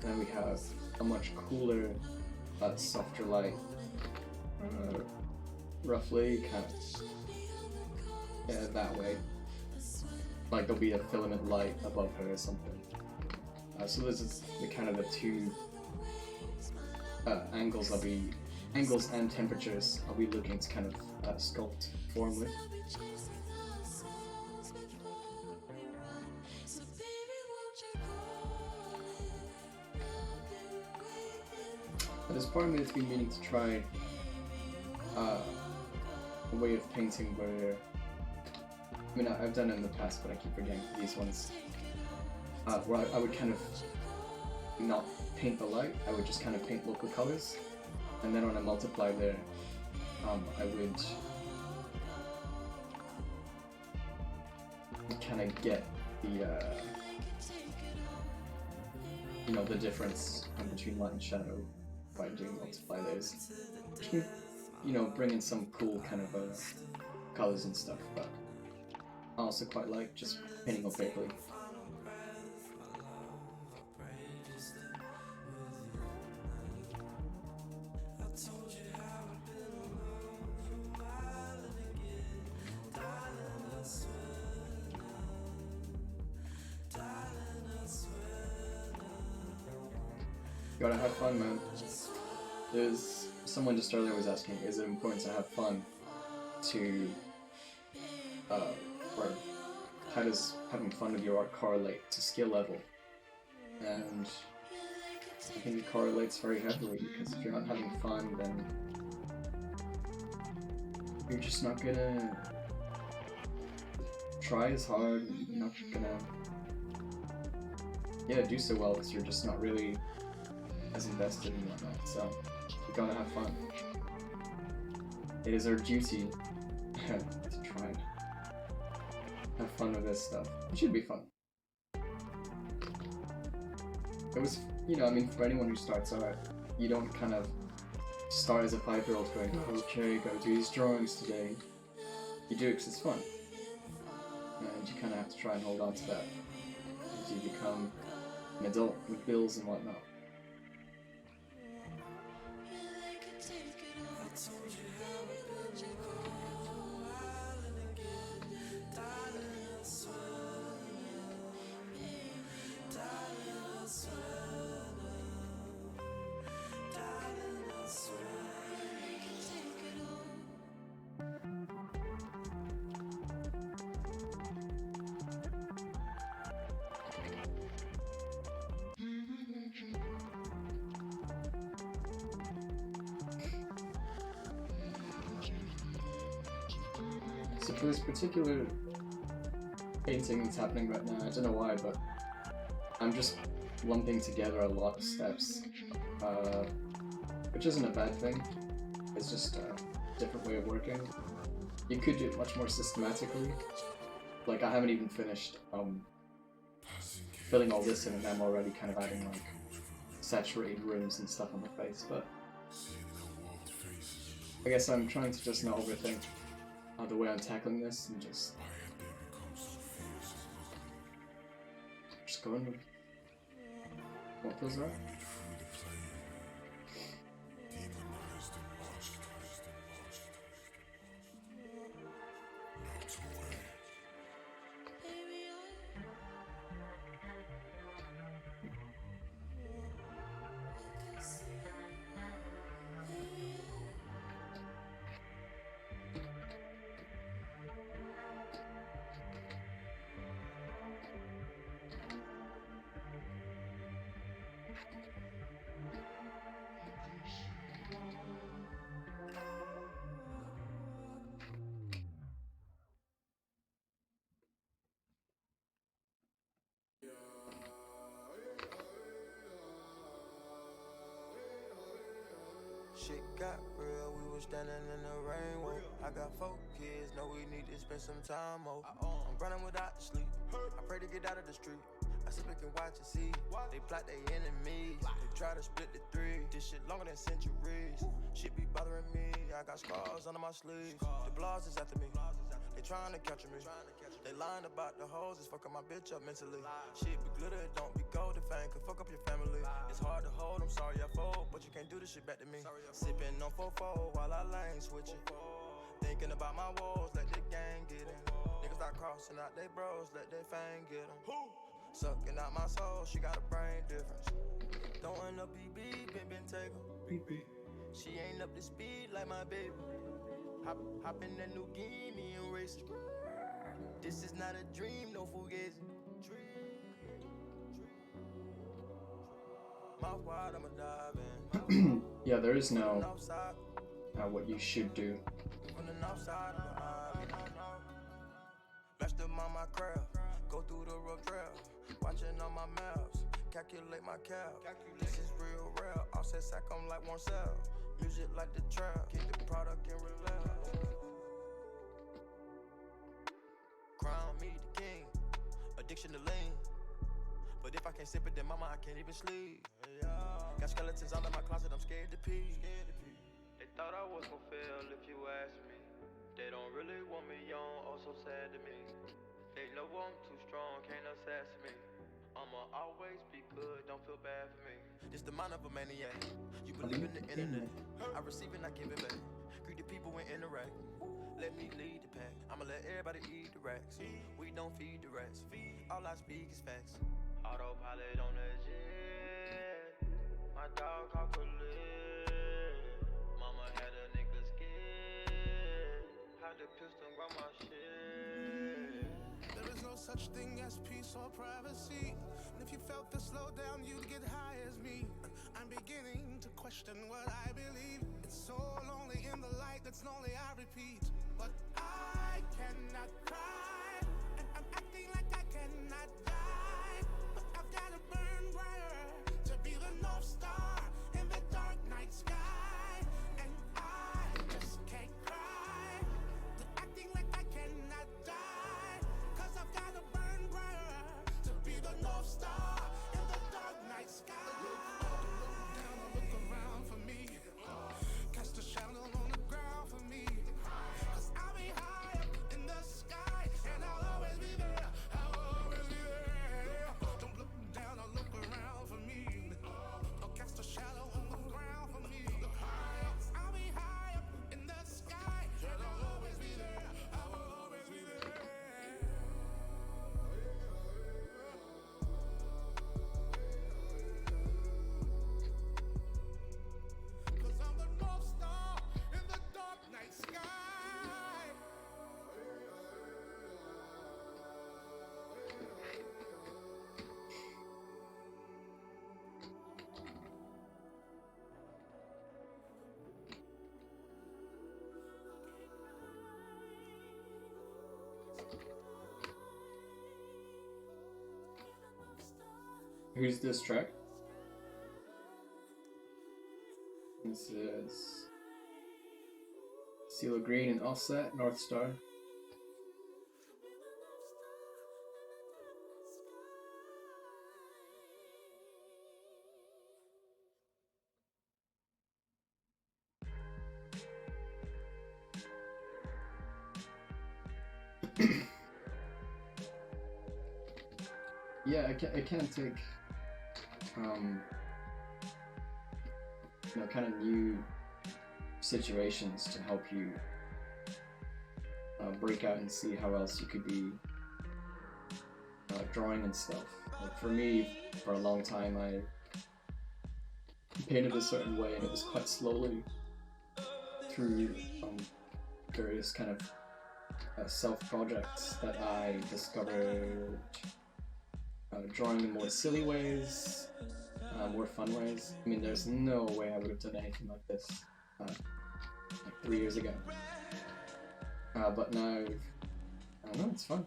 Speaker 1: Then we have a much cooler, softer light, roughly kind of that way. Like there'll be a filament light above her or something. So this is the kind of the two angles and temperatures I'll be looking to kind of sculpt form with. There's part of me that's been meaning to try a way of painting where, I mean, I've done it in the past, but I keep forgetting these ones, where I would kind of not paint the light, I would just kind of paint local colors, and then when I multiply there, I would kind of get the, you know, the difference between light and shadow by doing multiply layers, which can, you know, bring in some cool kind of colors and stuff, but I also quite like just painting opaquely. You gotta have fun, man. There's someone just earlier was asking, is it important to have fun to, or how does having fun with your art correlate to skill level? And I think it correlates very heavily, because if you're not having fun, then you're just not gonna try as hard, you're not gonna, do so well, because you're just not really as invested in whatnot, so you gotta have fun. It is our duty to try and have fun with this stuff. It should be fun. It was, you know, I mean, for anyone who starts art, you don't kind of start as a 5-year-old going, okay, gotta do these drawings today. You do it because it's fun. And you kind of have to try and hold on to that as you become an adult with bills and whatnot. So for this particular painting that's happening right now, I don't know why, but I'm just lumping together a lot of steps, which isn't a bad thing. It's just a different way of working. You could do it much more systematically. Like, I haven't even finished filling all this in, and I'm already kind of adding like saturated rooms and stuff on the face, but I guess I'm trying to just not overthink the way I'm tackling this and just going with what feels right.
Speaker 4: Shit got real, we was standing in the rain. I got 4 kids, know we need to spend some time. I'm running without the sleep. I pray
Speaker 7: afraid to get out of the street. I sit back and watch and see. They plot their enemies. They try to split the three. This shit longer than centuries. Shit be bothering me. I got scars under my sleeves. The blogs is after me. They trying to capture me. They lying about the hoes. It's fucking my bitch up mentally. Shit be glitter, it don't be gold. The fame could fuck up your family. It's hard to hold. I'm sorry I fold, but you can't do this shit back to me. Sipping on 4-4 while I lane switching. Thinking about my woes, let the gang get in. Niggas not crossing out they bros, let their fame get them. Sucking out my soul, she got a brain difference. Throwing up BB, been take her. She ain't up to speed like my baby. Hop in that new Guinea and race. This is not a dream, no fugazi. Mouth wide, I'ma dive in.
Speaker 1: Yeah, there is no what you should do.
Speaker 7: From the north side, Matched up on my craft. Go through the rough trail. Watching on my maps. Calculate my cap. This is real rare. Offset sack, I'm like one cell. Music like the trap. Keep the product in relax. Crown me the king. Addiction to lean. But if I can't sip it, then mama, I can't even sleep. Got skeletons all in my closet, I'm scared to pee. They thought I was gon' fail if you asked me. They don't really want me young, oh so sad to me. They know I'm too strong, can't assassinate me. I'ma always be good, don't feel bad for me. This the mind of a maniac. You believe in the internet. I receive and I give it back. Greet the people and interact. Let me lead the pack. I'ma let everybody eat the racks. We don't feed the rats. All I speak is facts. Autopilot on the jet. My dog called Khalid. Mama had a nigga scared. Had the pistol by my shit.
Speaker 2: There is no such thing as peace or privacy. And if you felt the slowdown, you'd get high as me. I'm beginning to question what I believe. It's so lonely in the light that's lonely, I repeat. But I cannot cry, and I'm acting like I cannot die. But I've gotta burn brighter to be the North Star in the dark night sky. And I just can't cry, acting like I cannot die. Cause I've gotta burn brighter to be the North Star in the dark night sky. Look around for me. Cast a shadow on the ground for me. Cause I'll be high up in the sky. And I'll always be there. I'll always be there. Don't look down or look around for me. Or cast a shadow on the ground for me. Look high up. I'll be high up in the sky. And I'll always be there. I will always be there. Cause I'm the North Star in the dark night sky.
Speaker 1: Who's this track? This is CeeLo Green and Offset, North Star. Yeah, I can take kind of new situations to help you break out and see how else you could be drawing and stuff. Like for me, for a long time, I painted a certain way, and it was quite slowly through various kind of self-projects that I discovered drawing in more silly ways, more fun ways. I mean, there's no way I would have done anything like this like 3 years ago. But now, I don't know, it's fun.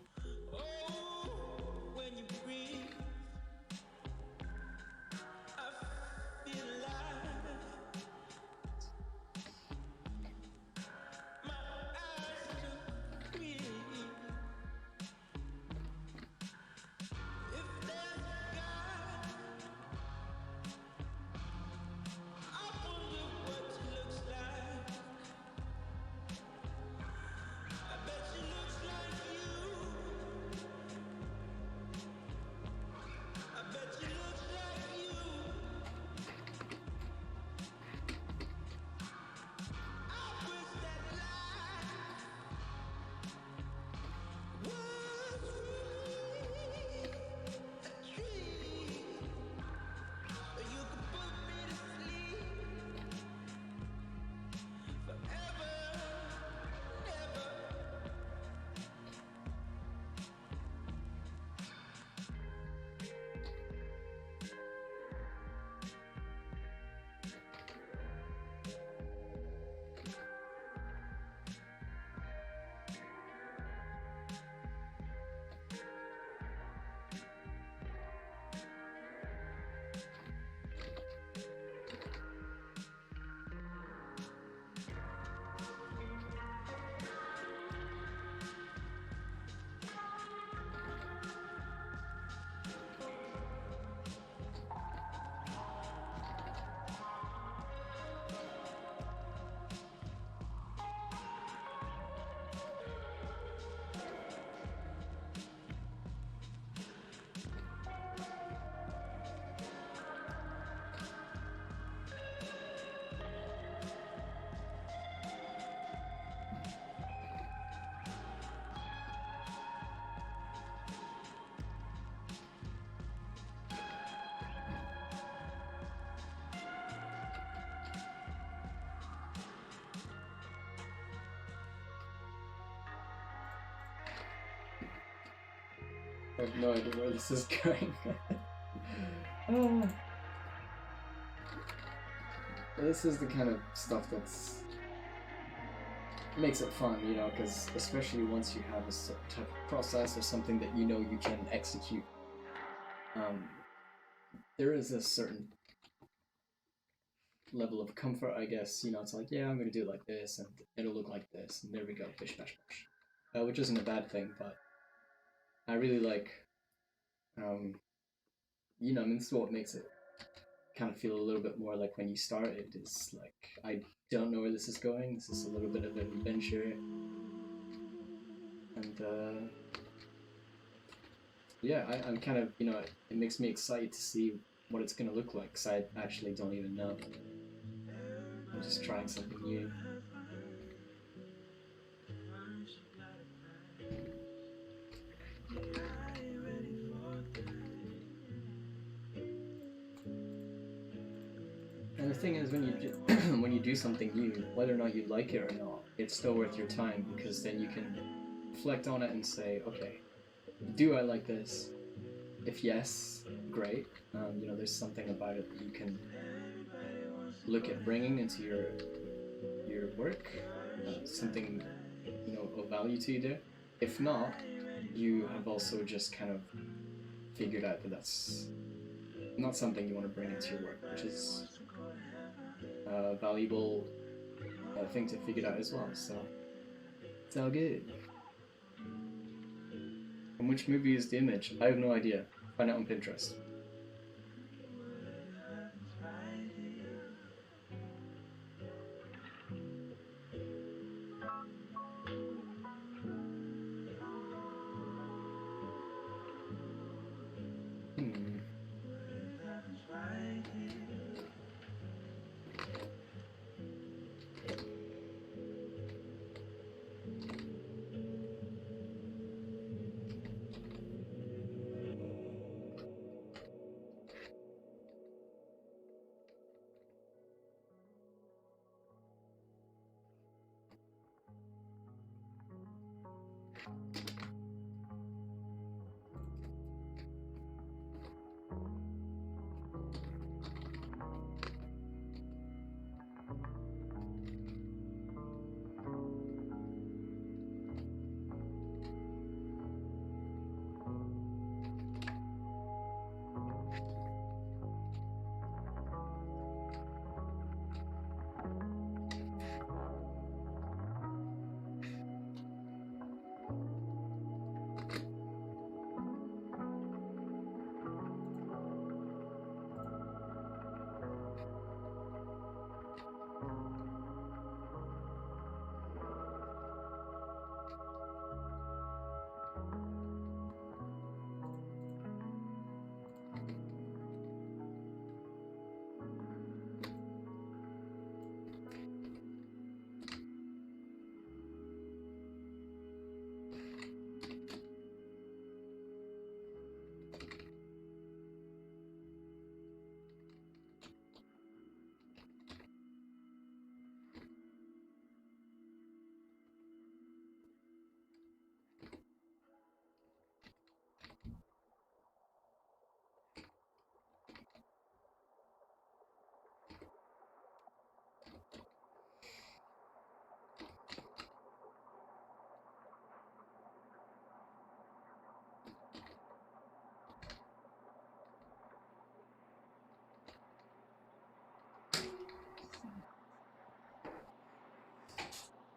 Speaker 1: I have no idea where this is going. Oh. This is the kind of stuff that's makes it fun, you know, because especially once you have a certain type of process or something that you know you can execute, there is a certain level of comfort, I guess. You know, it's like, yeah, I'm gonna do it like this, and it'll look like this, and there we go, bish bash bosh. Which isn't a bad thing, but I really like, you know, I mean, this is what makes it kind of feel a little bit more like when you started. Is like, I don't know where this is going. This is a little bit of an adventure, and yeah, I'm kind of, you know, it makes me excited to see what it's gonna look like, because I actually don't even know. I'm just trying something new. And the thing is, when you when you do something new, whether or not you like it or not, it's still worth your time, because then you can reflect on it and say, okay, do I like this? If yes, great. You know, there's something about it that you can look at bringing into your work, something, you know, of value to you there. If not, you have also just kind of figured out that that's not something you want to bring into your work, which is a valuable thing to figure out as well. So it's all good. From which movie is the image? I have no idea. Find out on Pinterest.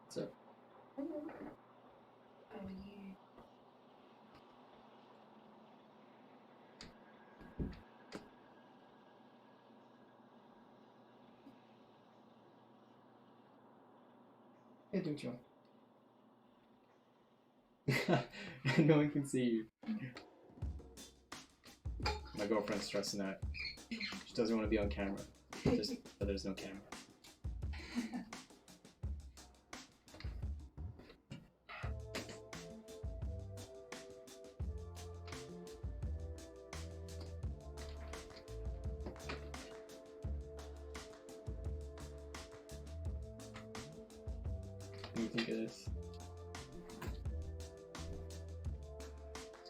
Speaker 1: So,
Speaker 8: How are you?
Speaker 1: hey, do what you want. No one can see you. My girlfriend's stressing out. She doesn't want to be on camera. But there's no camera. What do you think of this?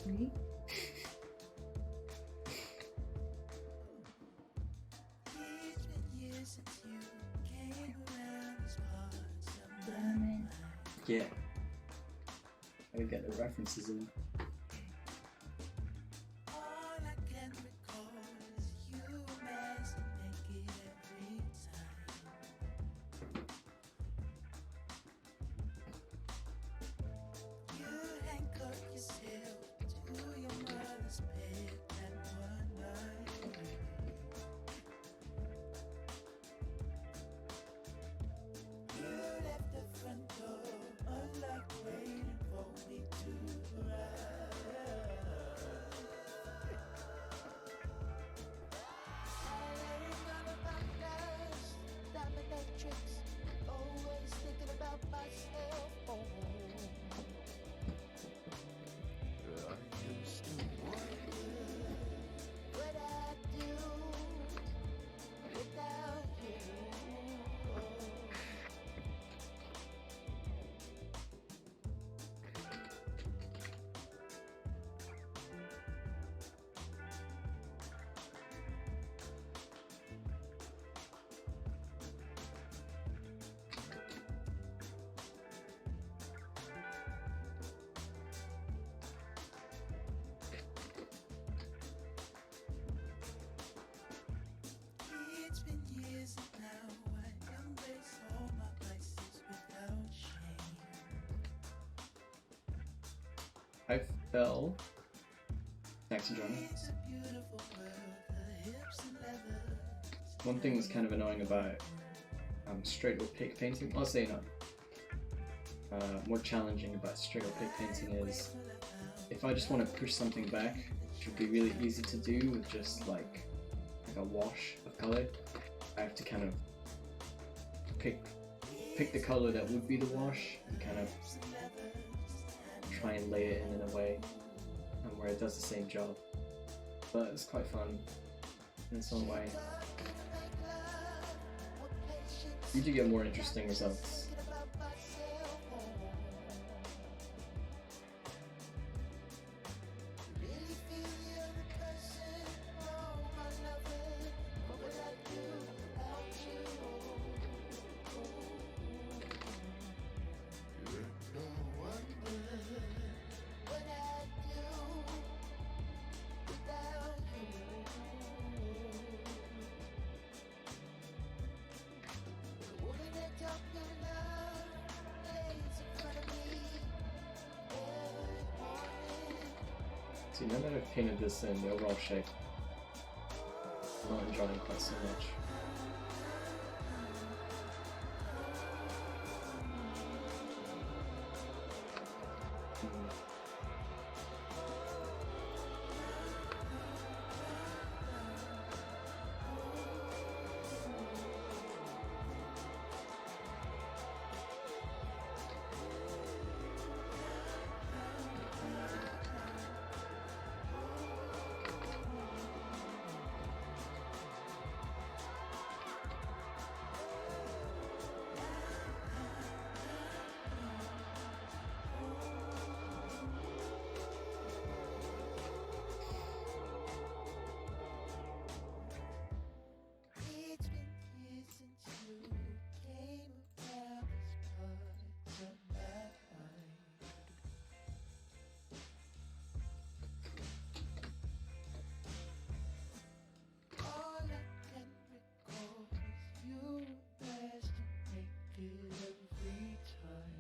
Speaker 8: Me?
Speaker 1: Yeah. I gotta get the references in.
Speaker 5: All I can recall is you managed to make it every time. You handcuff yourself to your mother's bed that one night. You left the front door unlocked, waiting for me to arrive.
Speaker 4: Laying on the podcast, dominatrix, always thinking about myself. Oh. I used to wonder what I'd do without you.
Speaker 5: It's been years now, I embrace all my vices without shame.
Speaker 1: I fell. Thanks for joining.
Speaker 5: It's a beautiful world, the hips and leather.
Speaker 1: One thing that's kind of annoying about straight opaque painting, I'll say not. More challenging about straight opaque painting is if I just want to push something back, which would be really easy to do with just like a wash of color, I have to kind of pick the color that would be the wash and kind of try and lay it in a way where it does the same job. But it's quite fun in its own way. You do get more interesting results. See, now that I've painted this in the overall shape, I'm not enjoying quite so much.
Speaker 4: It's been years since you came around this part of my life. All I can recall is you best to make it every time.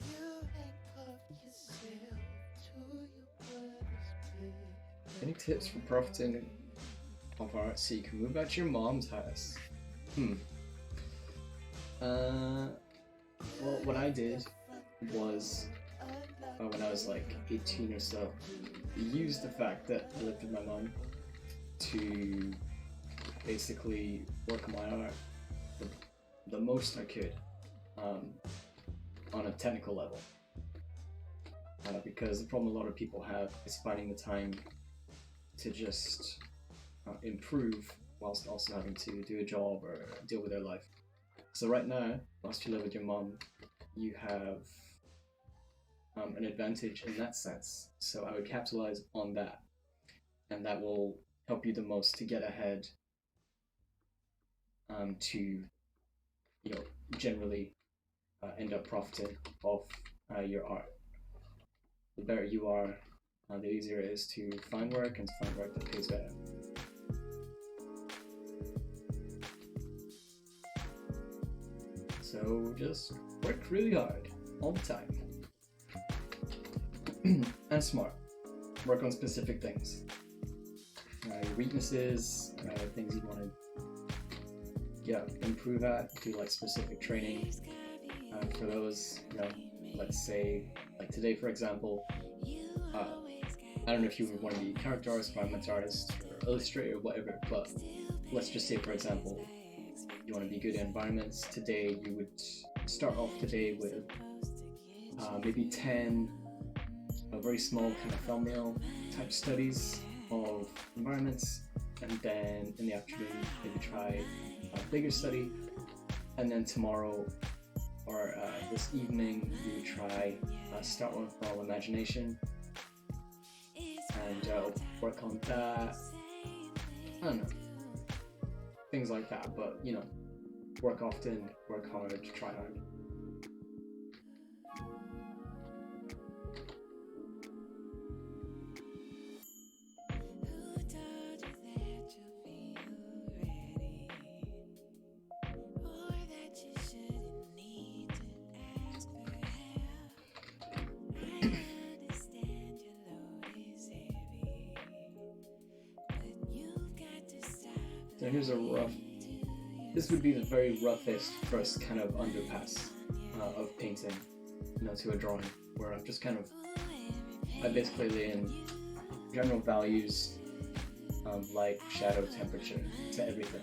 Speaker 4: You handcuff yourself to your brother's bed.
Speaker 1: Any tips for profiting of art so you can move out to your mom's house? Well, what I did was, when I was like 18 or so, used the fact that I lived with my mom to basically work on my art the most I could on a technical level. Because the problem a lot of people have is finding the time to just improve whilst also having to do a job or deal with their life. So right now, whilst you live with your mom, you have an advantage in that sense. So I would capitalize on that, and that will help you the most to get ahead to, you know, generally end up profiting off your art. The better you are, the easier it is to find work and to find work that pays better. So just work really hard all the time. And smart. Work on specific things. Your weaknesses, things you want to improve at. Do like specific training for those. You know, let's say like today, for example. I don't know if you would want to be a character artist, environment artist, or illustrator, or whatever. But let's just say, for example, you want to be good at environments. Today, you would start off today with maybe 10 very small kind of thumbnail type studies of environments, and then in the afternoon maybe try a bigger study, and then tomorrow or this evening you would try start one for imagination and work on that. I don't know, things like that, but you know, work often, work hard, try hard. So here's a rough, this would be the very roughest first kind of underpass of painting, you know, to a drawing, where I'm just kind of, I basically lay in general values, light, shadow, temperature to everything.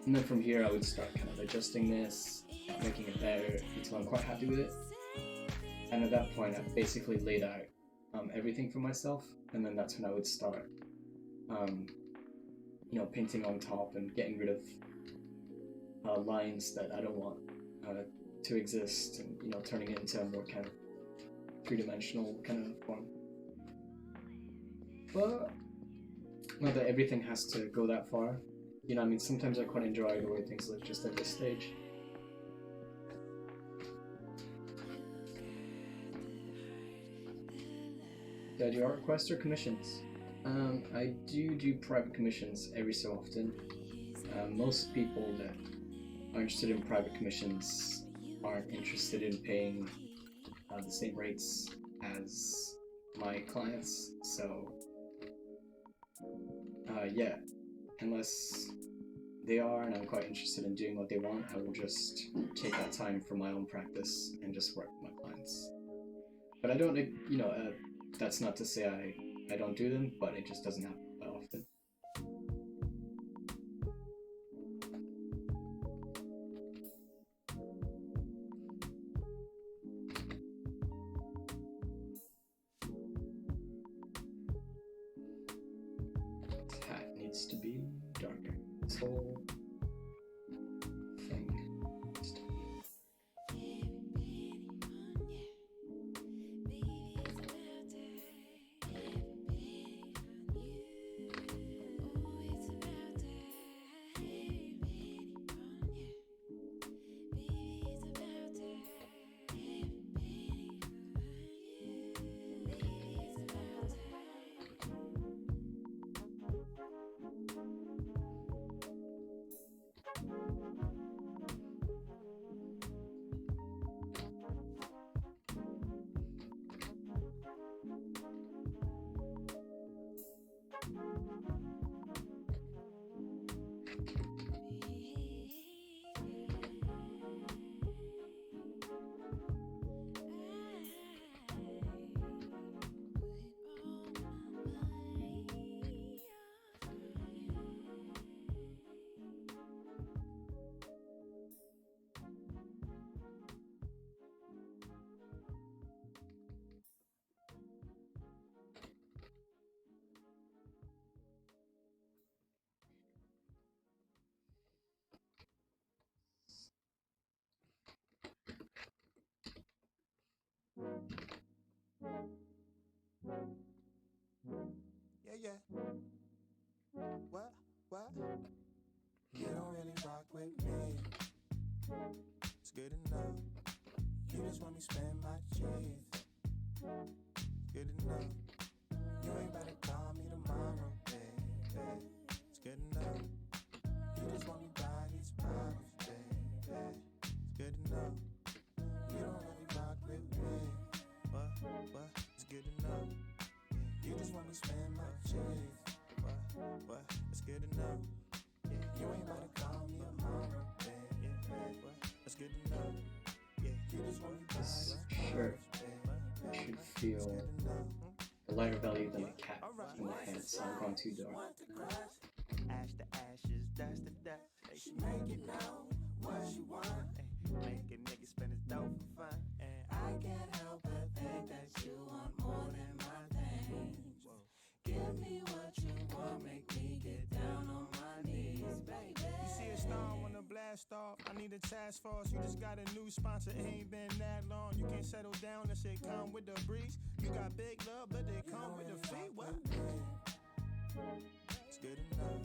Speaker 1: And then from here I would start kind of adjusting this, making it better until I'm quite happy with it. And at that point I've basically laid out everything for myself, and then that's when I would start you know, painting on top and getting rid of lines that I don't want to exist, and you know, turning it into a more kind of three-dimensional kind of form. But not that everything has to go that far. You know, I mean, sometimes I quite enjoy the way things look just at this stage. Do I do art requests or commissions? I do private commissions every so often. Most people that are interested in private commissions aren't interested in paying the same rates as my clients, so yeah, unless they are and I'm quite interested in doing what they want, I will just take that time for my own practice and just work with my clients. But I don't, you know, that's not to say I don't do them, but it just doesn't happen that often. This hat needs to be darker. This whole thing needs to be.
Speaker 7: just want me spend my cheese. Good enough. You ain't better call me tomorrow, baby. It's good enough. You just want me buy these bottles, baby. It's good enough. You don't really rock with me. What? It's good enough. You just want me spend my cheese. What? It's good enough. You ain't better call me tomorrow, baby. It's good enough. You just want me buy
Speaker 1: This
Speaker 7: these
Speaker 1: shirt
Speaker 7: bottles,
Speaker 1: should feel a lighter value than the cat in the head, so I'm going too dark.
Speaker 6: Ash to ashes, dust to dust. Hey, she make it know what she want. Make a nigga spend his dough for fun.
Speaker 5: I can't help but think that you want more than my things. Give me what you want, make me get down on my knees, baby.
Speaker 7: You see a star wanna blast off. I need a task force. You just got a new sponsor. It ain't been that long. You can't settle down. That shit come with the breeze. You got big love, but they come with the fee. What? It's good enough.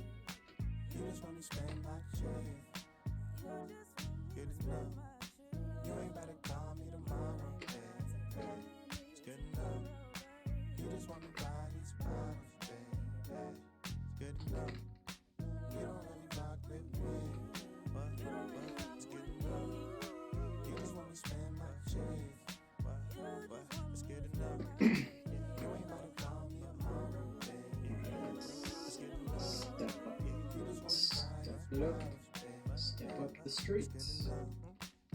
Speaker 7: You just want me spend my cheese. Good enough. You ain't better call me tomorrow, baby. It's good enough. You just want me buy these bottles, baby. It's good enough. You don't really rock with me. What? It's good enough. You just want me spend my cheese. What? It's good enough. You ain't better call me tomorrow, baby. It's good enough.
Speaker 1: Step up. Step it up. Step up the streets.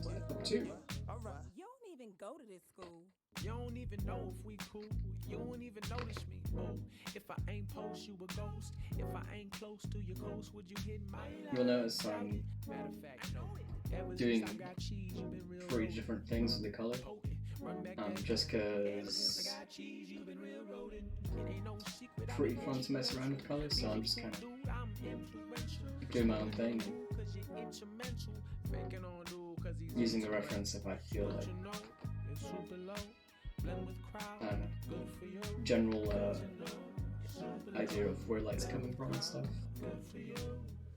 Speaker 1: Step up two.
Speaker 3: You don't even go to this school.
Speaker 9: You don't even know if we cool. You don't even notice me. Oh, if I ain't post, you a ghost. If I ain't close to your coast, would you hit my line?
Speaker 1: You'll notice I'm
Speaker 9: Matter of fact, no. Ever
Speaker 1: doing
Speaker 9: since I got cheese, you been real
Speaker 1: 3
Speaker 9: rodent.
Speaker 1: different things with the color,
Speaker 9: Run back that
Speaker 1: just
Speaker 9: Ever
Speaker 1: cause
Speaker 9: since I got cheese, you been real rodent. It ain't no secret. I've
Speaker 1: pretty
Speaker 9: been
Speaker 1: fun to mess around with colors, so I'm just kind of
Speaker 9: dude, I'm influential.
Speaker 1: doing my own thing,
Speaker 9: Cause you're instrumental. Faking on dude, cause he's
Speaker 1: using the
Speaker 9: instrumental.
Speaker 1: reference if I feel
Speaker 9: But
Speaker 1: like,
Speaker 9: you know, it's super low. Blend with crowd.
Speaker 1: I don't know,
Speaker 9: Good for you.
Speaker 1: general
Speaker 9: You know, it's super
Speaker 1: idea of where light's coming from and stuff.
Speaker 9: good for you.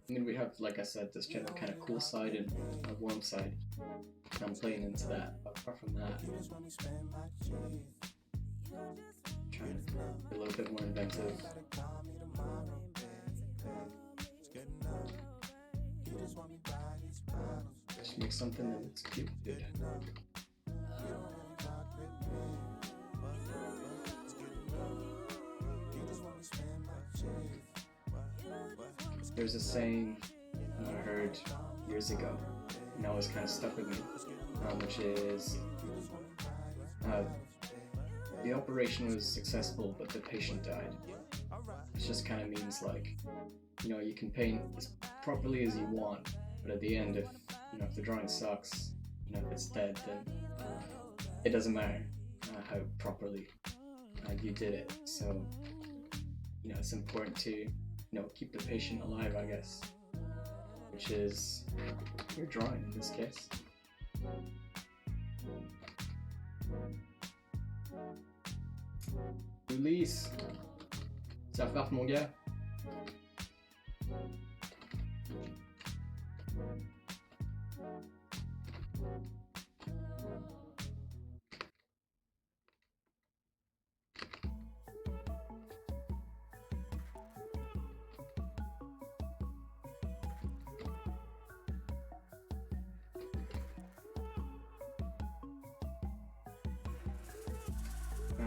Speaker 1: I mean, we have, like I said, this general kind of cool side and a warm side. And I'm playing into that, but apart from that, trying to be a little bit more inventive. Just make something that's cute, good. There's a saying I heard years ago, and always kind of stuck with me, which is the operation was successful, but the patient died. It just kind of means like, you know, you can paint as properly as you want, but at the end, if the drawing sucks, if it's dead, then it doesn't matter how properly you did it. So, it's important to keep the patient alive, I guess, which is your drawing in this case. Ulysse, ça va faire mon gars.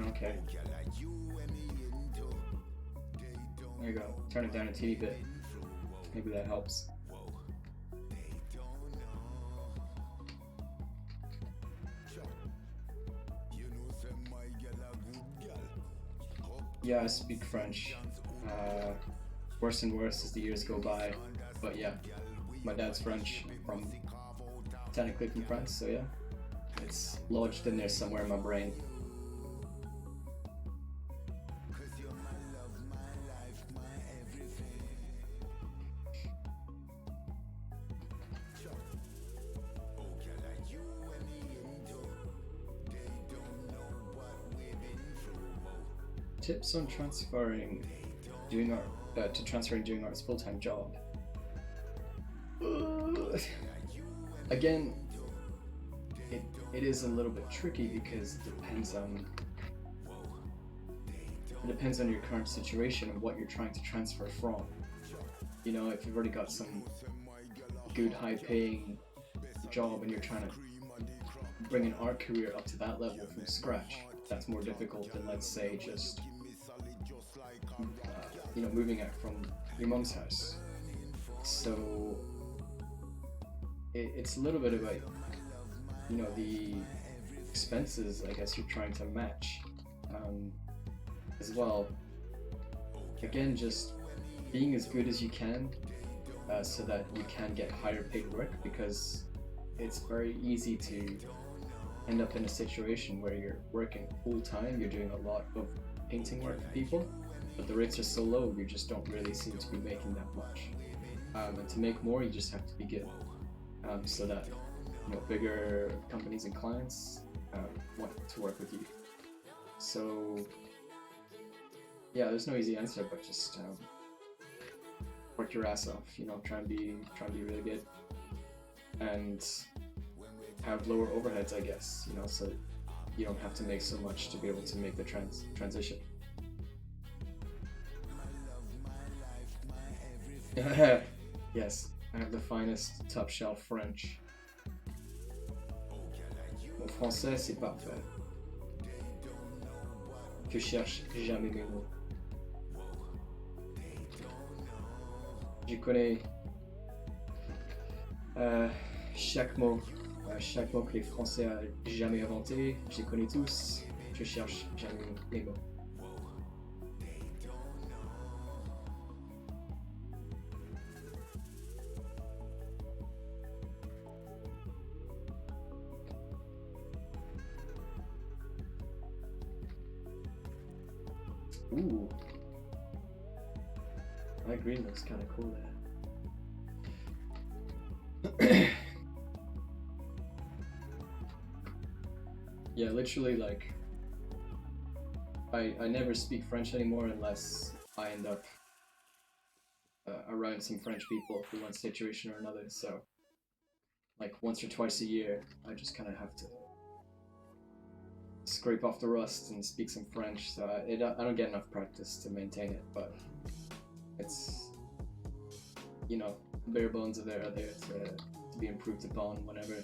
Speaker 1: Okay. There you go. Turn it down a teeny bit. Maybe that helps. Yeah, I speak French. Worse and worse as the years go by. But yeah, my dad's French, technically from France, so yeah. It's lodged in there somewhere in my brain. Tips on transferring doing art's full-time job. Again, it is a little bit tricky because it depends on your current situation and what you're trying to transfer from. You know, if you've already got some good high-paying job and you're trying to bring an art career up to that level from scratch, that's more difficult than, let's say, just you know, moving out from your mom's house. So it's a little bit about, you know, the expenses, I guess, you're trying to match as well. Again, just being as good as you can so that you can get higher paid work, because it's very easy to end up in a situation where you're working full time, you're doing a lot of painting work for people, but the rates are so low, you just don't really seem to be making that much. And to make more, you just have to be good, so that, you know, bigger companies and clients want to work with you. So yeah, there's no easy answer, but just work your ass off. You know, try and be really good, and have lower overheads, I guess. You know, so you don't have to make so much to be able to make the transition. Yes, I have the finest top shelf French. Mon français, c'est parfait. Je cherche jamais mes mots. Je connais chaque mot que les Français ont jamais inventé. Je les connais tous. Je cherche jamais mes mots. Ooh, that green looks kind of cool there. Yeah, literally, like, I never speak French anymore unless I end up around some French people for one situation or another. So, like, once or twice a year, I just kind of have to scrape off the rust and speak some French. So I don't get enough practice to maintain it, but it's, you know, bare bones are there to be improved upon whenever.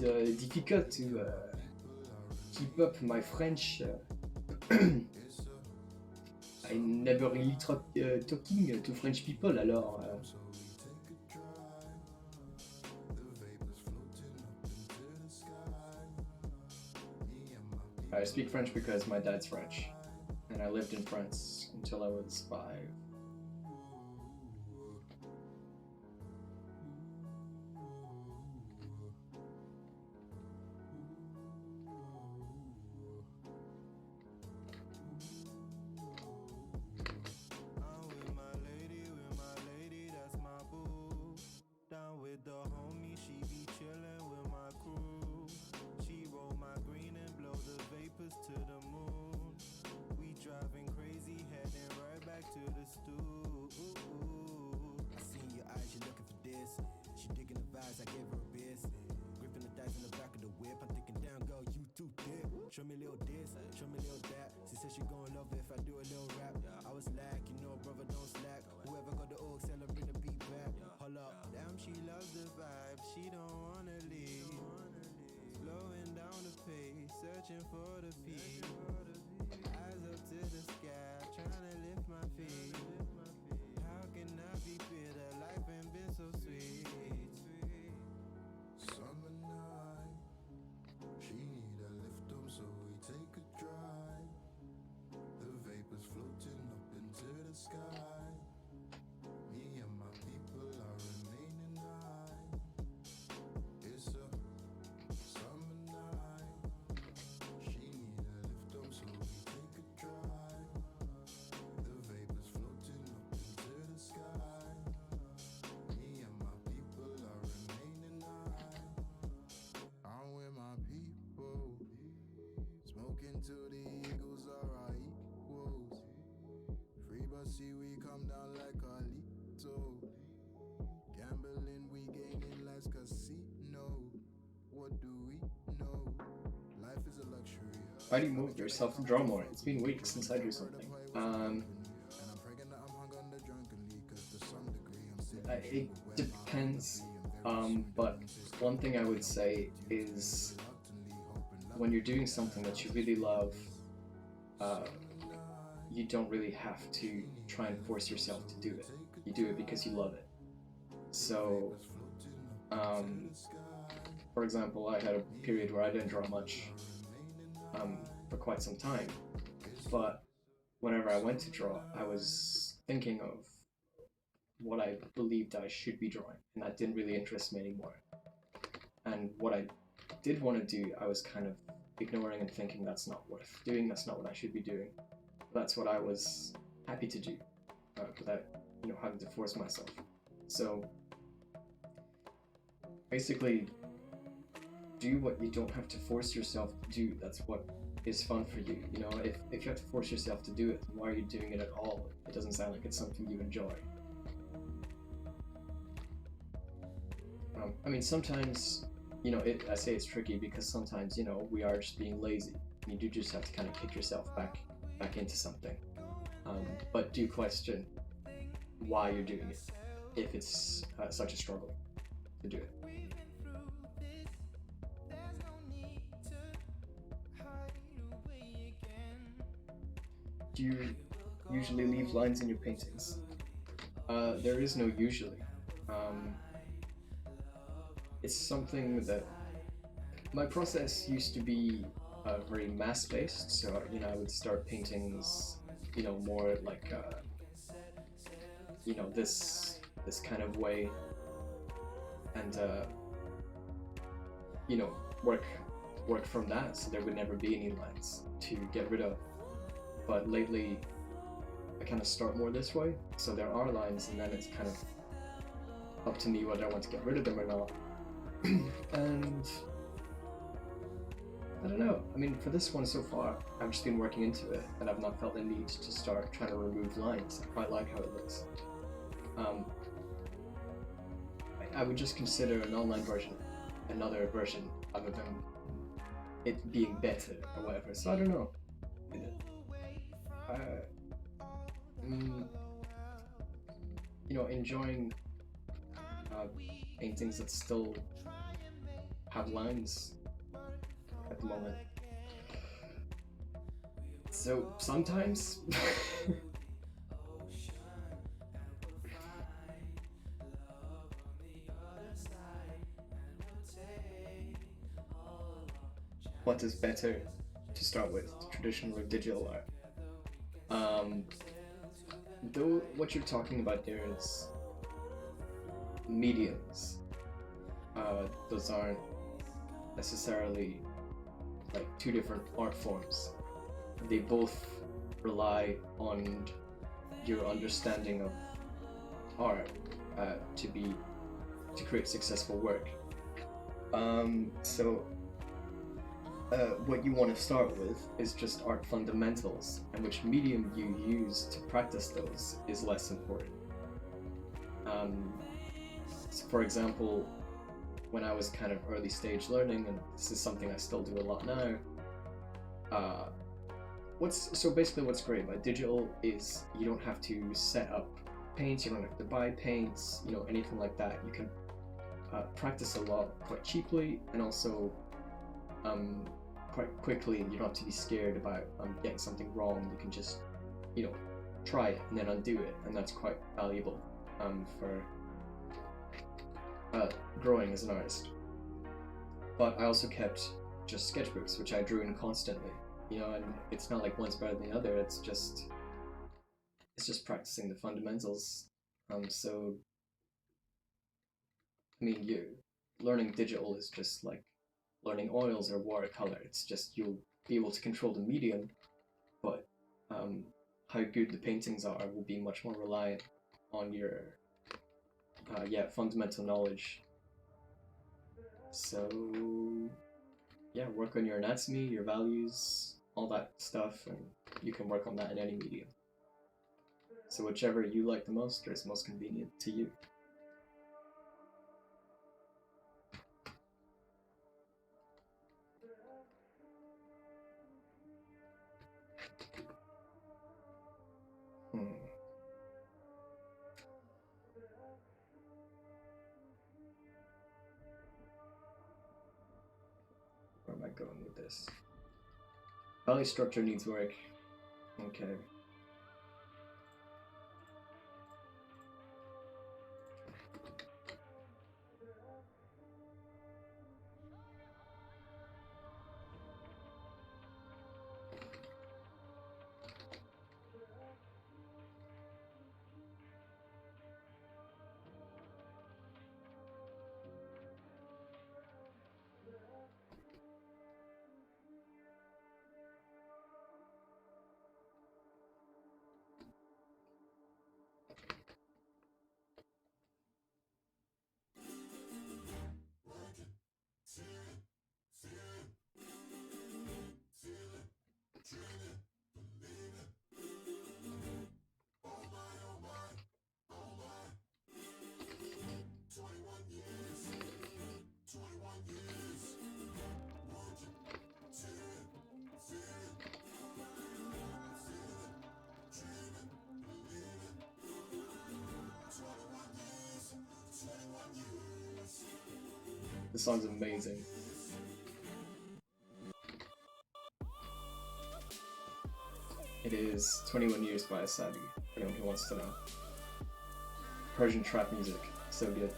Speaker 1: It is difficult to keep up my French. I never really talking to French people, alors I speak French because my dad's French, and I lived in France until I was 5.
Speaker 10: Show me a little this, show me a little that. She said she gon' love it if I do a little rap. I was like, you know, brother, don't slack. Whoever got the oak, tell her bring the beat back. Hold up, damn, she loves the vibe. She don't wanna leave. Slowing down the pace, searching for the peak. Eyes up to the sky, trying to lift my feet. How can I be bitter? Life ain't been so sweet.
Speaker 2: Summer night, she need a lift up, so we take a drive. The vapors floating up into the sky. Me and my people are remaining high. It's a summer night, she need a lift
Speaker 10: to the eagles are our equals. Free but see we come down like a little. Gambling we gaining life's casino. What do we know? Life is a luxury.
Speaker 1: Why do you move yourself to draw more? It's been weeks since I drew something. It depends, but one thing I would say is when you're doing something that you really love, you don't really have to try and force yourself to do it. You do it because you love it. So, for example, I had a period where I didn't draw much for quite some time, but whenever I went to draw, I was thinking of what I believed I should be drawing, and that didn't really interest me anymore. And what I did want to do, I was kind of ignoring and thinking that's not worth doing, that's not what I should be doing. That's what I was happy to do, without, you know, having to force myself. So basically, do what you don't have to force yourself to do. That's what is fun for you. You know, if you have to force yourself to do it, then why are you doing it at all? It doesn't sound like it's something you enjoy. I mean, sometimes, you know, I say it's tricky because sometimes, you know, we are just being lazy. You do just have to kind of kick yourself back into something. But do question why you're doing it, if it's such a struggle to do it. Do you usually leave lines in your paintings? There is no usually. It's something that my process used to be very mass-based, so you know, I would start paintings, you know, more like you know, this kind of way, and you know, work from that, so there would never be any lines to get rid of. But lately, I kind of start more this way, so there are lines, and then it's kind of up to me whether I want to get rid of them or not. And I don't know. I mean, for this one so far, I've just been working into it, and I've not felt the need to start trying to remove lines. I quite like how it looks. I would just consider an online version another version other than it being better or whatever. So I don't know. You know, enjoying paintings that still have lines at the moment. So sometimes what is better to start with, traditional or digital art? Though what you're talking about there is mediums. Those aren't necessarily like two different art forms. They both rely on your understanding of art to create successful work. So what you want to start with is just art fundamentals, and which medium you use to practice those is less important. So for example, when I was kind of early stage learning, and this is something I still do a lot now, so basically what's great about digital is you don't have to set up paints, you don't have to buy paints, you know, anything like that. You can practice a lot quite cheaply, and also quite quickly. You don't have to be scared about getting something wrong. You can just, you know, try it and then undo it, and that's quite valuable for growing as an artist. But I also kept just sketchbooks, which I drew in constantly, you know, and it's not like one's better than the other. It's just practicing the fundamentals. So I mean, learning digital is just like learning oils or watercolor. It's just you'll be able to control the medium, but how good the paintings are will be much more reliant on your fundamental knowledge. So yeah, work on your anatomy, your values, all that stuff, and you can work on that in any medium. So whichever you like the most or is most convenient to you. Where am I going with this? Belly structure needs work. Okay. This song's amazing. It is 21 Years by Asabi, for anyone who wants to know. Persian trap music, so good.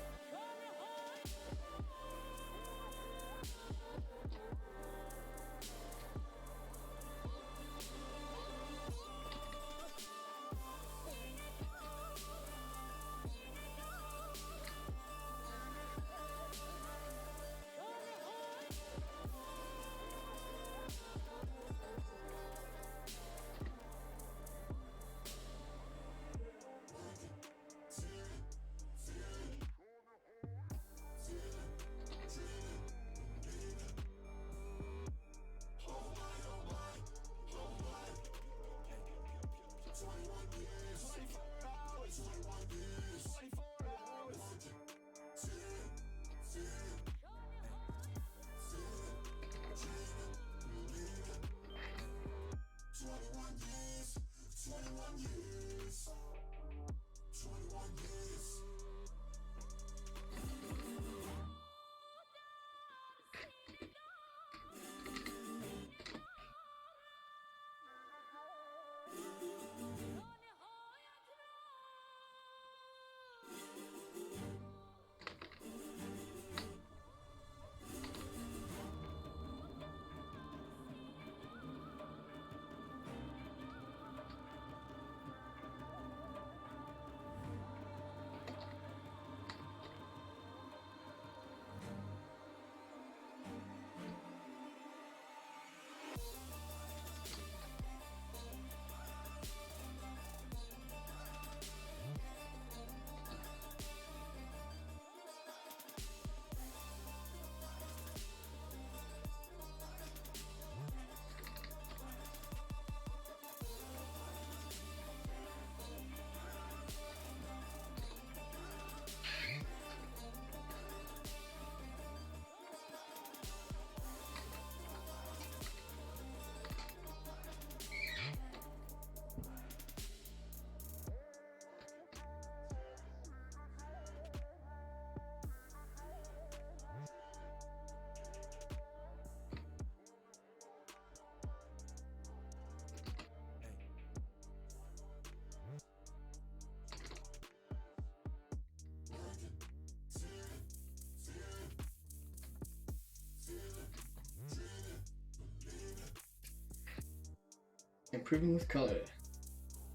Speaker 1: Improving with color.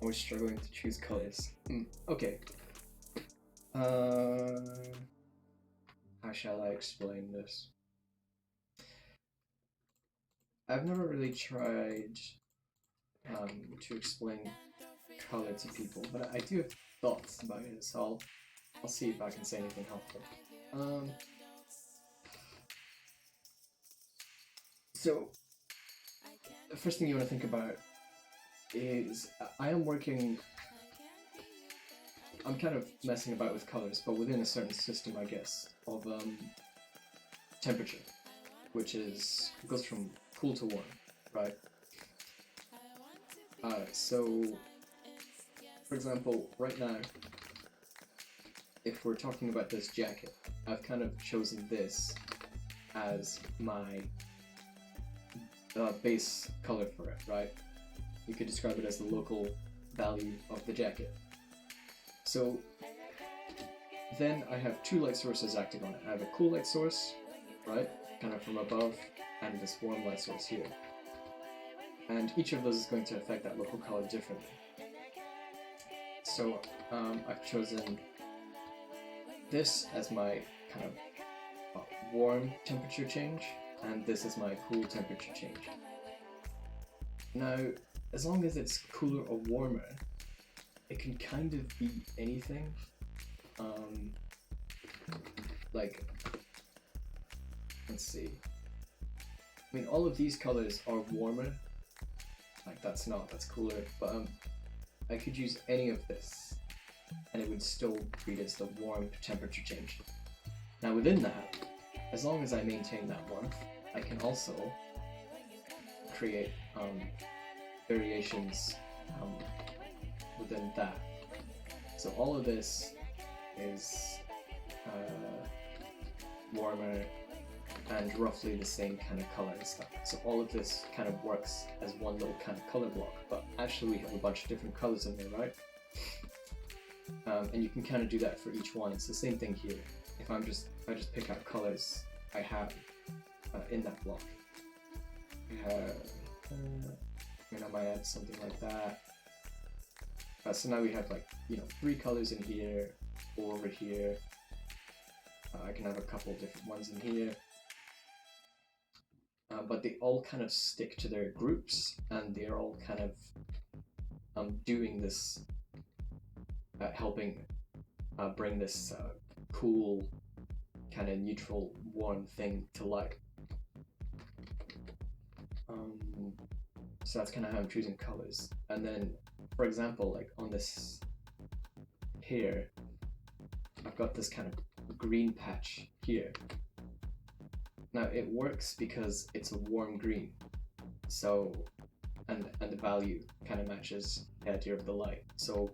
Speaker 1: Always struggling to choose colors. Okay. How shall I explain this? I've never really tried to explain color to people, but I do have thoughts about it, so I'll see if I can say anything helpful. So the first thing you want to think about is I'm kind of messing about with colors, but within a certain system, I guess, of temperature, which goes from cool to warm, right? So, for example, right now, if we're talking about this jacket, I've kind of chosen this as my base color for it, right? You could describe it as the local value of the jacket. So then I have two light sources acting on it. I have a cool light source, right, kind of from above, and this warm light source here. And each of those is going to affect that local color differently. So I've chosen this as my kind of warm temperature change, and this is my cool temperature change. Now, as long as it's cooler or warmer, it can kind of be anything. Like, let's see. I mean, all of these colors are warmer. Like, that's cooler. But I could use any of this, and it would still read as the warm temperature change. Now, within that, as long as I maintain that warmth, I can also create variations within that. So all of this is warmer and roughly the same kind of color and stuff. So all of this kind of works as one little kind of color block, but actually we have a bunch of different colors in there, right? And you can kind of do that for each one. It's the same thing here. If I just pick out colors I have in that block. I might add something like that. So now we have, like, 3 colors in here, 4 over here. I can have a couple different ones in here. But they all kind of stick to their groups, and they're all kind of doing this, helping bring this cool, kind of neutral, warm thing to light. So that's kind of how I'm choosing colors. And then, for example, like on this here, I've got this kind of green patch here. Now it works because it's a warm green, so and the value kind of matches the idea of the light. So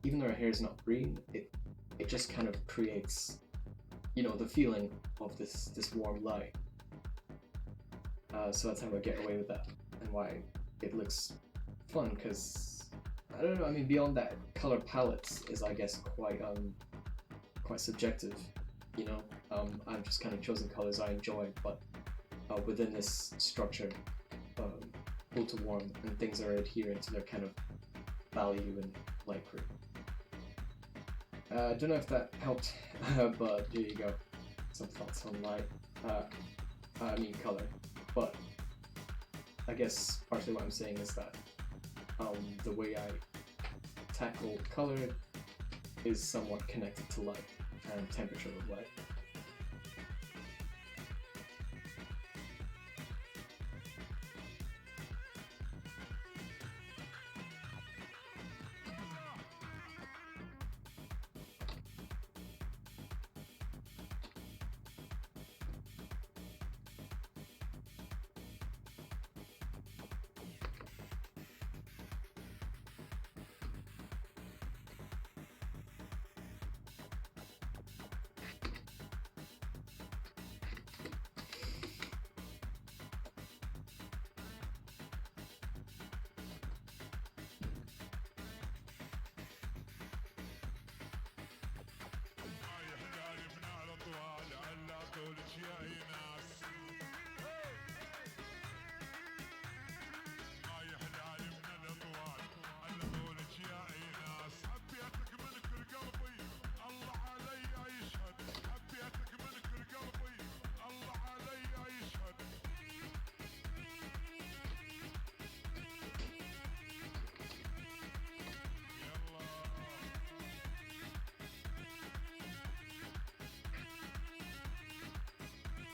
Speaker 1: even though our hair is not green, it just kind of creates, the feeling of this warm light. So that's how I get away with that, and why it looks fun. Because I don't know. I mean, beyond that, color palettes is, I guess, quite subjective. I've just kind of chosen colors I enjoy, but within this structure, cool to warm, and things are adherent to their kind of value and light group. I don't know if that helped, but there you go. Some thoughts on light. Color. But I guess partially what I'm saying is that the way I tackle color is somewhat connected to light and temperature of light.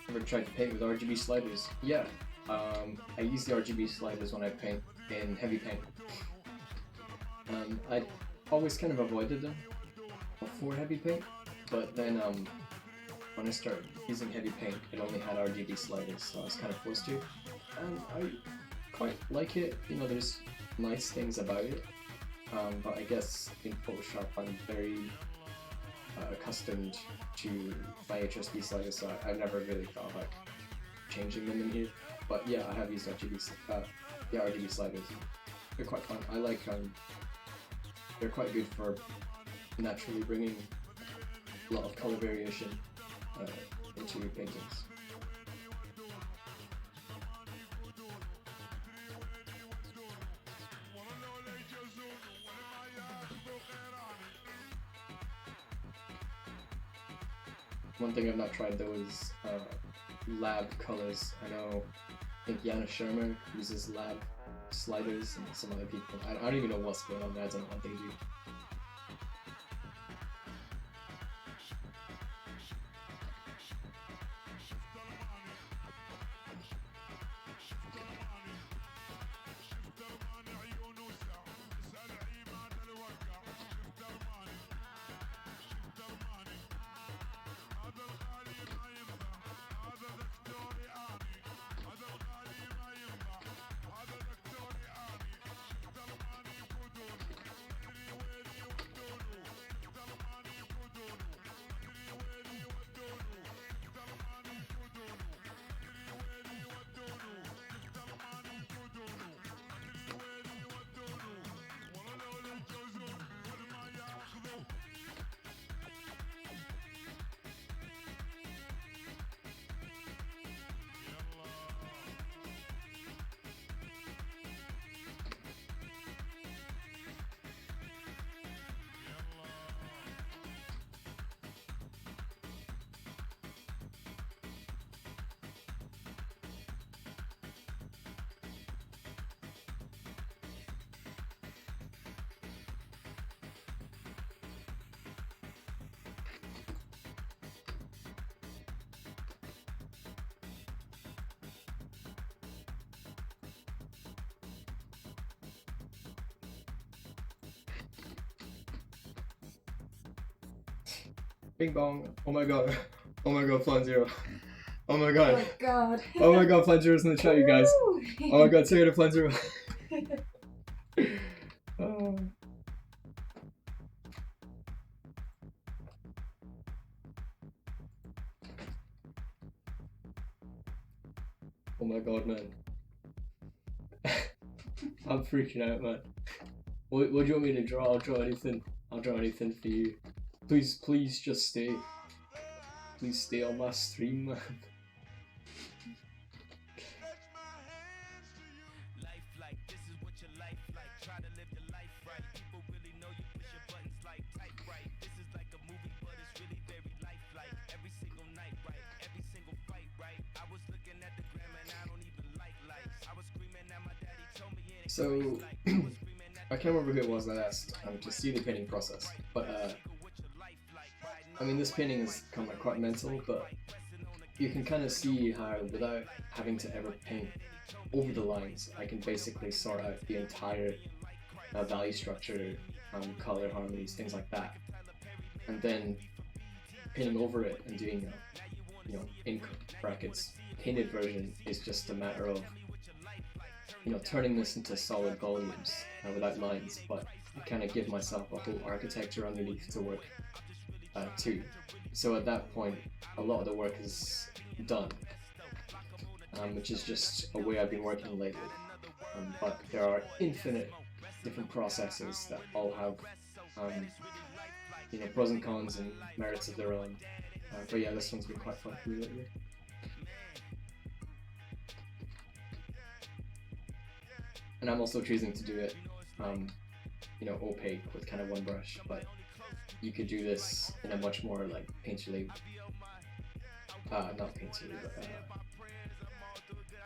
Speaker 1: Ever tried to paint with RGB sliders? Yeah, I use the RGB sliders when I paint in heavy paint. I always kind of avoided them before heavy paint, but then when I started using heavy paint, it only had RGB sliders, so I was kind of forced to. And I quite like it, you know, there's nice things about it, but I guess in Photoshop I'm very accustomed to my HSB sliders, so I never really thought about changing them in here. But yeah, I have used RGB sliders. They're quite fun. I like they're quite good for naturally bringing a lot of color variation into your paintings. One thing I've not tried though is lab colors. I think Yana Shermer uses lab sliders and some other people. I don't even know what's going on there, I don't know what they do. Bing bong. Oh my god. Oh my god, Flan Zero. Oh my god.
Speaker 8: Oh my god.
Speaker 1: Oh my god, Flan Zero's in the chat, you guys. Oh my god, say it to Flan Zero. Oh. Oh my god, man. I'm freaking out, man. What do you want me to draw? I'll draw anything. I'll draw anything for you. Please just stay. Please stay on my stream, man. So, I can't remember who it was that asked to see the painting process, but I mean, this painting is kind of quite mental, but you can kind of see how, without having to ever paint over the lines, I can basically sort out the entire value structure, color harmonies, things like that, and then painting over it and doing a, in brackets painted version is just a matter of turning this into solid volumes without lines, but I kind of give myself a whole architecture underneath to work to. So at that point, a lot of the work is done, which is just a way I've been working lately. But there are infinite different processes that all have pros and cons and merits of their own. But yeah, this one's been quite fun for me lately. And I'm also choosing to do it, opaque with kind of one brush, but you could do this in a much more like painterly, not painterly,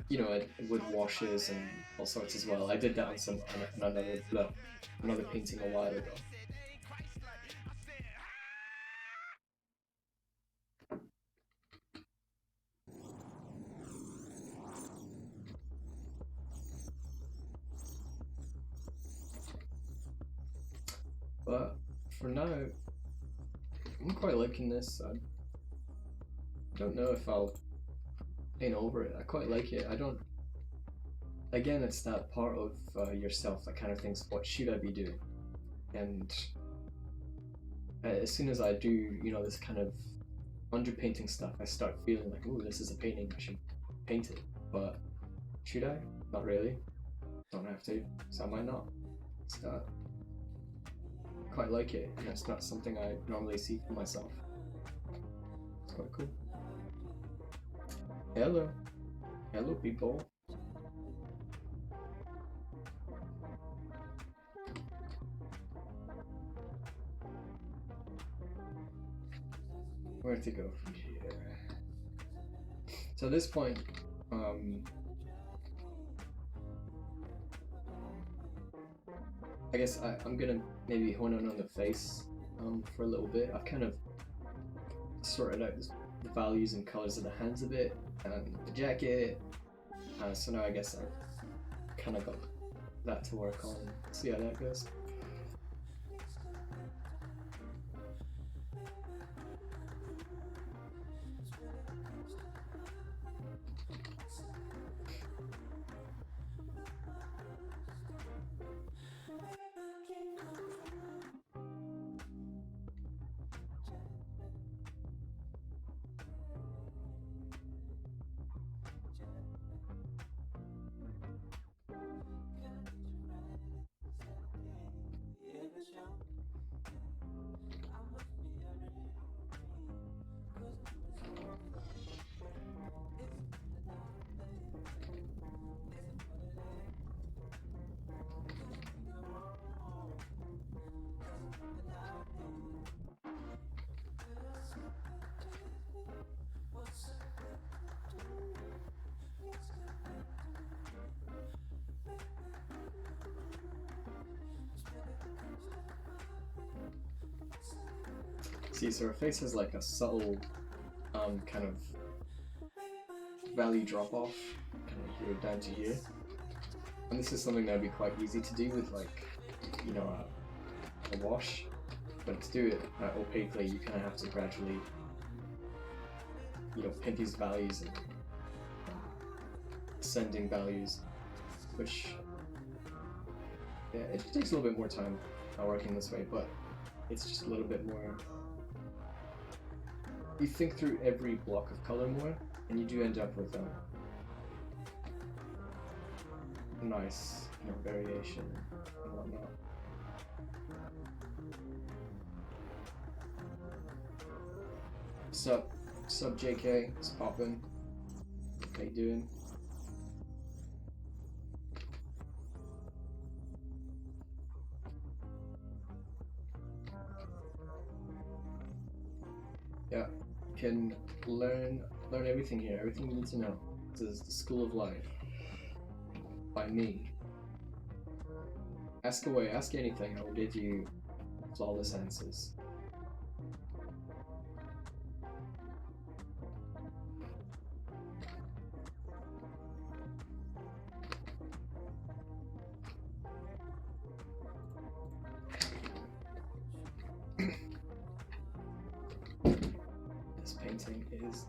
Speaker 1: but with washes and all sorts as well. I did that on another painting a while ago. But for now, I'm quite liking this. I don't know if I'll paint over it. I quite like it. I don't. Again, it's that part of yourself that kind of thinks, what should I be doing? And as soon as I do, you know, this kind of underpainting stuff, I start feeling like, oh, this is a painting, I should paint it. But should I? Not really. Don't have to, so I might not. So, quite like it, and it's not something I normally see for myself. It's quite cool. Hello. Hello, people. Where to go from here? So at this point, I guess I'm gonna maybe hone in on the face for a little bit. I've kind of sorted out the values and colors of the hands a bit and the jacket. So now I guess I've kind of got that to work on. See how that goes. See, so her face has like a subtle kind of value drop off, kind of here down to here. And this is something that would be quite easy to do with like, you know, a wash. But to do it opaquely, you kind of have to gradually, you know, paint these values and ascending values, which, yeah, it just takes a little bit more time working this way, but it's just a little bit more. You think through every block of color more, and you do end up with a nice, you know, variation and whatnot. Sup JK, it's poppin'. How you doing? Yeah, you can learn everything here, everything you need to know. This is the School of Life by me. Ask away, ask anything, I will give you flawless answers. This painting is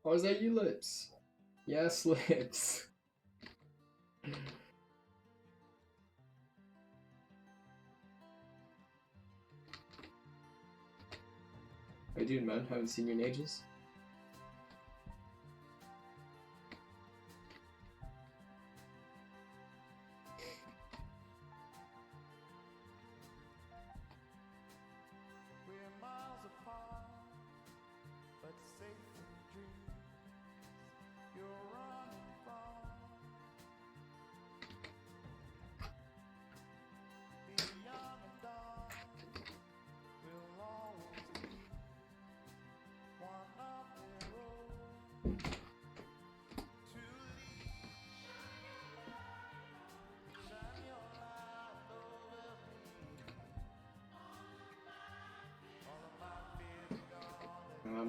Speaker 1: oh, is that you, Lips? Yes, Lips. How you doing, man? Haven't seen you in ages.
Speaker 2: We're miles apart, but safe in dreams. You're running far. Being young and dark will always be one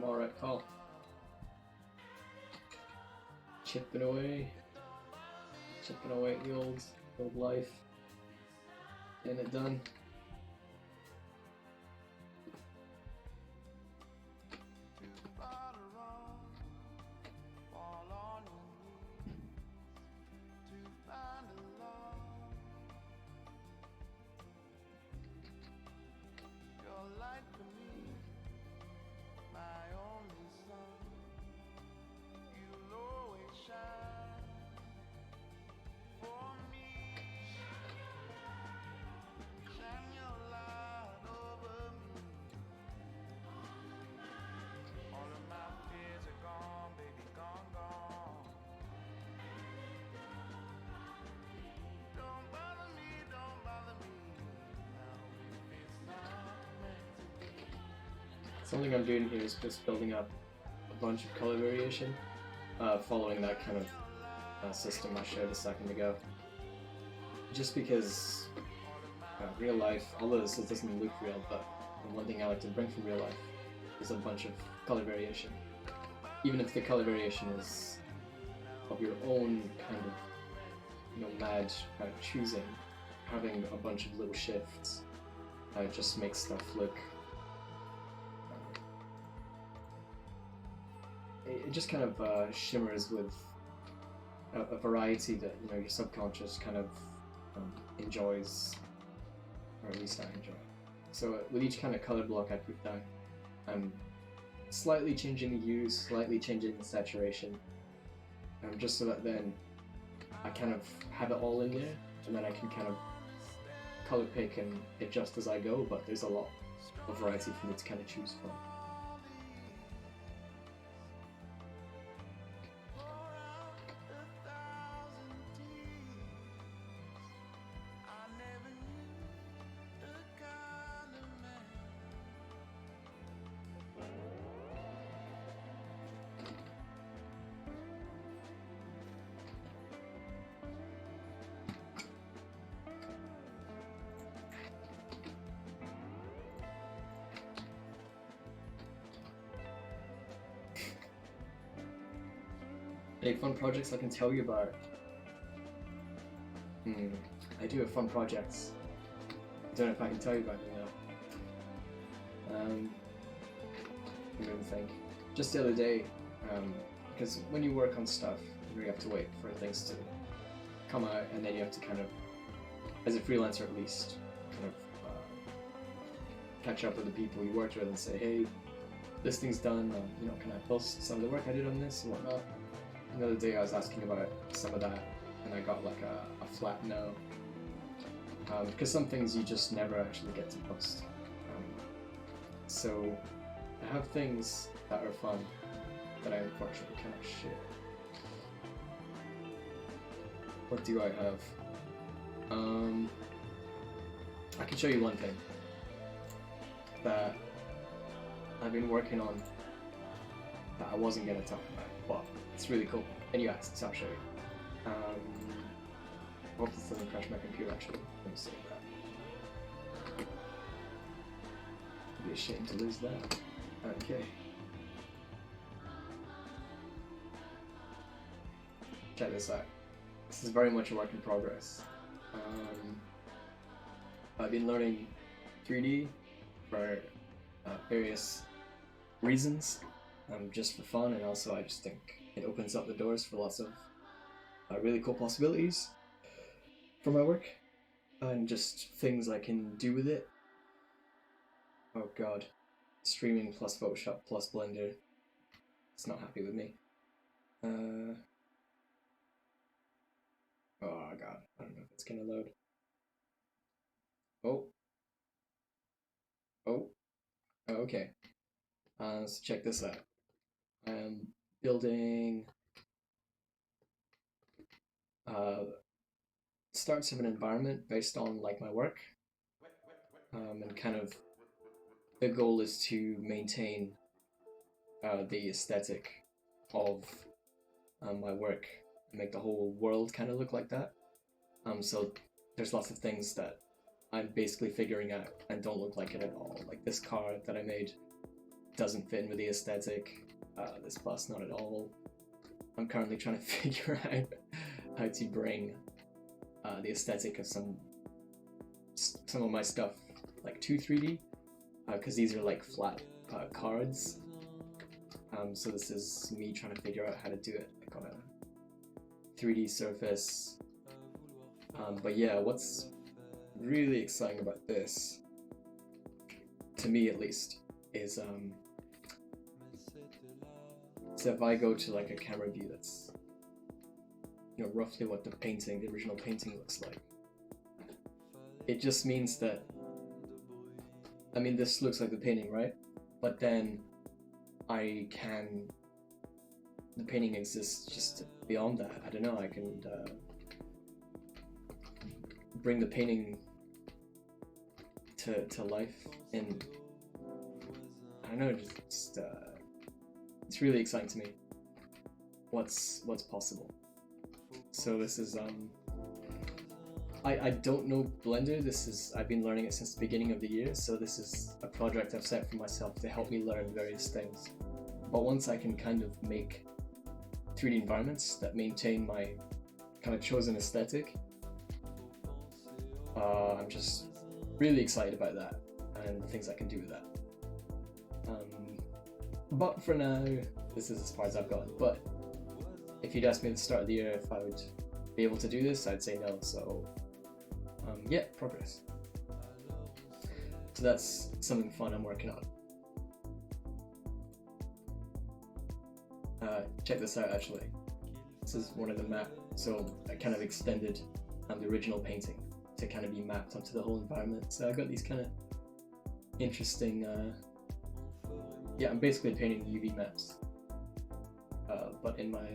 Speaker 1: alright call. Chipping away at the old life. Getting it done. Something I'm doing here is just building up a bunch of color variation, following that kind of system I showed a second ago. Just because real life, although this doesn't look real, but the one thing I like to bring from real life is a bunch of color variation. Even if the color variation is of your own kind of, mad choosing, having a bunch of little shifts just makes stuff look. It just kind of shimmers with a variety that your subconscious kind of enjoys, or at least I enjoy. So with each kind of color block I put down, I'm slightly changing the hues, slightly changing the saturation, just so that then I kind of have it all in there, and then I can kind of color pick and adjust as I go. But there's a lot of variety for me to kind of choose from. Any fun projects I can tell you about? I do have fun projects. I don't know if I can tell you about them now. I'm gonna think. Just the other day, because when you work on stuff, you have to wait for things to come out, and then you have to kind of, as a freelancer at least, kind of catch up with the people you worked with and say, hey, this thing's done, can I post some of the work I did on this and whatnot? The other day I was asking about some of that, and I got like a flat no. Because some things you just never actually get to post. So I have things that are fun that I unfortunately cannot share. What do I have? I can show you one thing that I've been working on that I wasn't going to talk about, but it's really cool. And you asked, so I'll show you. I hope this doesn't crash my computer actually. Let me save that. I'd be ashamed to lose that. Okay. Check this out. This is very much a work in progress. I've been learning 3D for various reasons, just for fun, and also I just think it opens up the doors for lots of really cool possibilities for my work, and just things I can do with it. Oh god, streaming plus Photoshop plus Blender. It's not happy with me. Oh god, I don't know if it's gonna load. Okay. So check this out. I'm building starts of an environment based on like my work, and kind of the goal is to maintain the aesthetic of my work and make the whole world kind of look like that. So there's lots of things that I'm basically figuring out and don't look like it at all. Like this car that I made doesn't fit in with the aesthetic. This bus not at all. I'm currently trying to figure out how to bring the aesthetic of some of my stuff like to 3D, because these are like flat cards. So this is me trying to figure out how to do it like on a 3D surface. But yeah, what's really exciting about this, to me at least, is so if I go to like a camera view that's, you know, roughly what the original painting looks like, it just means that, I mean, this looks like the painting, right? But then the painting exists just beyond that. I don't know, I can bring the painting to life, and I don't know, just it's really exciting to me what's possible. So this is I don't know Blender. I've been learning it since the beginning of the year, so this is a project I've set for myself to help me learn various things. But once I can kind of make 3D environments that maintain my kind of chosen aesthetic, I'm just really excited about that and the things I can do with that. But for now, this is as far as I've gotten. But if you'd asked me at the start of the year if I would be able to do this, I'd say no. So yeah, progress. So that's something fun I'm working on. Check this out actually. This is one of the map. So I kind of extended the original painting to kind of be mapped onto the whole environment. So I got these kind of interesting, yeah, I'm basically painting UV maps, but in my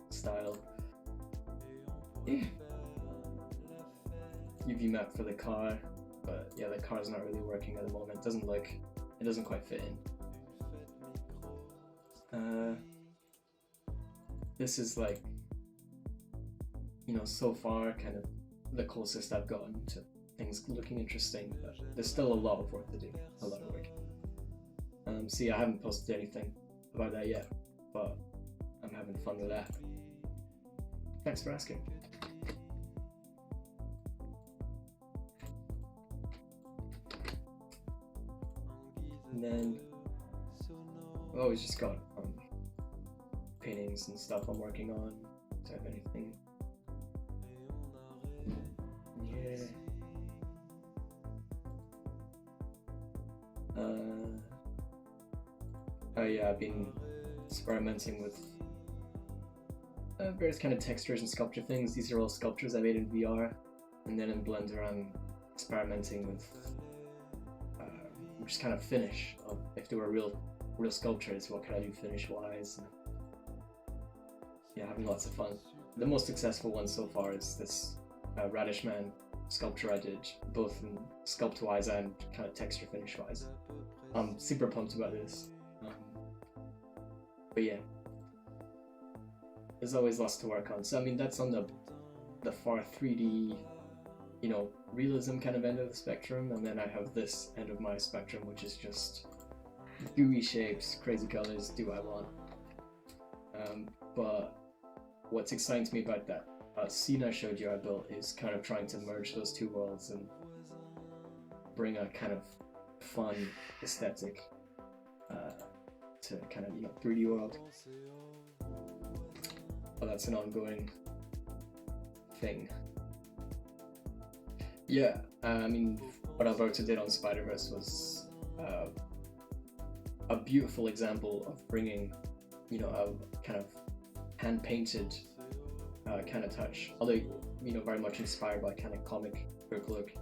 Speaker 1: style. Yeah. UV map for the car, but yeah, the car's not really working at the moment. It doesn't quite fit in. This is like, you know, so far kind of the closest I've gotten to things looking interesting, but there's still a lot of work to do, a lot of work. See, I haven't posted anything about that yet, but I'm having fun with that. Thanks for asking. And then, I've always just got paintings and stuff I'm working on. Do I have anything? Yeah. Oh yeah, I've been experimenting with various kind of textures and sculpture things. These are all sculptures I made in VR, and then in Blender I'm experimenting with just kind of finish of if they were real sculptures, what can I do finish wise, and yeah, having lots of fun. The most successful one so far is this Radish Man sculpture I did, both in sculpt wise and kind of texture finish wise. I'm super pumped about this. But yeah, there's always lots to work on. So I mean, that's on the far 3D, you know, realism kind of end of the spectrum, and then I have this end of my spectrum, which is just gooey shapes, crazy colors, do what I want. But what's exciting to me about that scene I showed you I built is kind of trying to merge those two worlds and bring a kind of fun aesthetic to kind of, you know, 3D world. But that's an ongoing thing. Yeah, I mean, what Alberto did on Spider-Verse was a beautiful example of bringing, you know, a kind of hand-painted kind of touch, although, you know, very much inspired by kind of comic book look,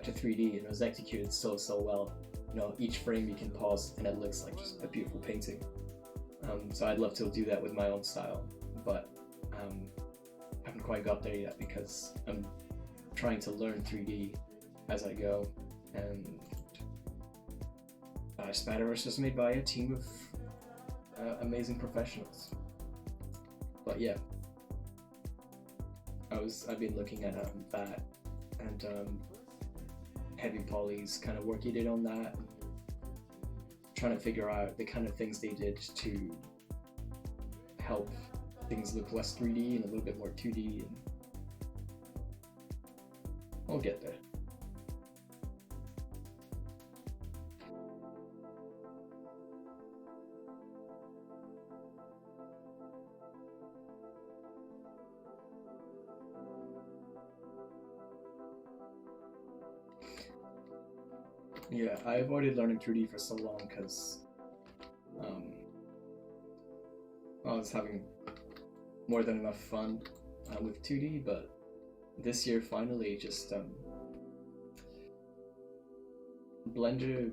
Speaker 1: to 3D, and it was executed so well. You know, each frame you can pause and it looks like just a beautiful painting. So I'd love to do that with my own style, but haven't quite got there yet because I'm trying to learn 3D as I go, and Spider-Verse was made by a team of amazing professionals. But yeah, I've been looking at that and Heavy Poly's kind of work he did on that, trying to figure out the kind of things they did to help things look less 3D and a little bit more 2D, and I'll get there. Yeah, I avoided learning 2D for so long because I was having more than enough fun with 2D, but this year finally just Blender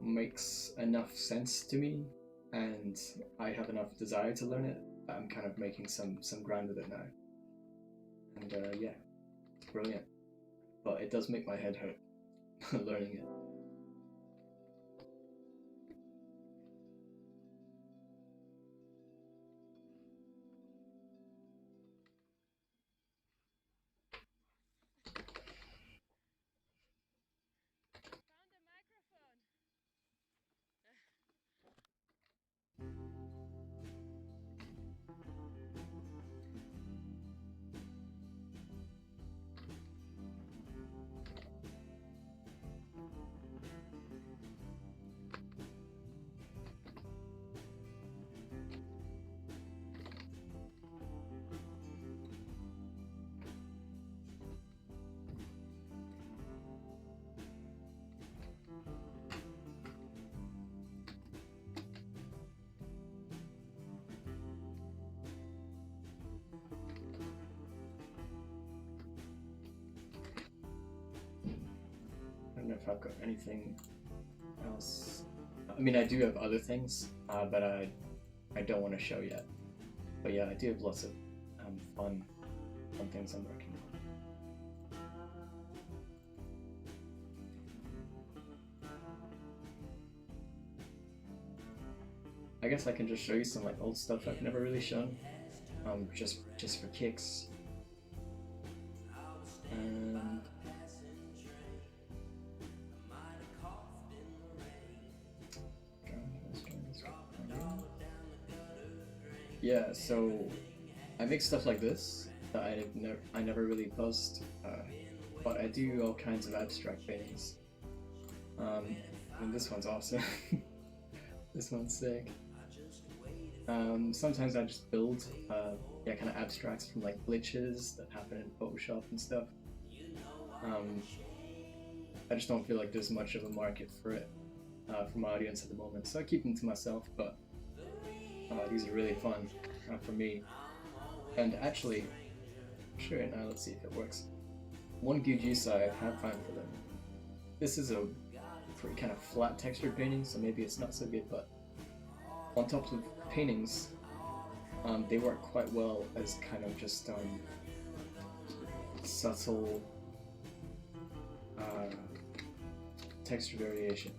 Speaker 1: makes enough sense to me, and I have enough desire to learn it. I'm kind of making some ground with it now, and yeah, it's brilliant. But it does make my head hurt learning it. I don't know if I've got anything else. I mean, I do have other things, but I don't want to show yet. But yeah, I do have lots of fun things I'm working on. I guess I can just show you some like old stuff I've never really shown, just for kicks. And yeah, so I make stuff like this that I never really post, but I do all kinds of abstract things. And this one's awesome. This one's sick. Sometimes I just build kind of abstracts from like glitches that happen in Photoshop and stuff. I just don't feel like there's much of a market for it from my audience at the moment, so I keep them to myself, but these are really fun for me. And actually, sure, now let's see if it works. One good use I have found for them. This is a pretty kind of flat textured painting, so maybe it's not so good, but on top of paintings, they work quite well as kind of just subtle texture variation.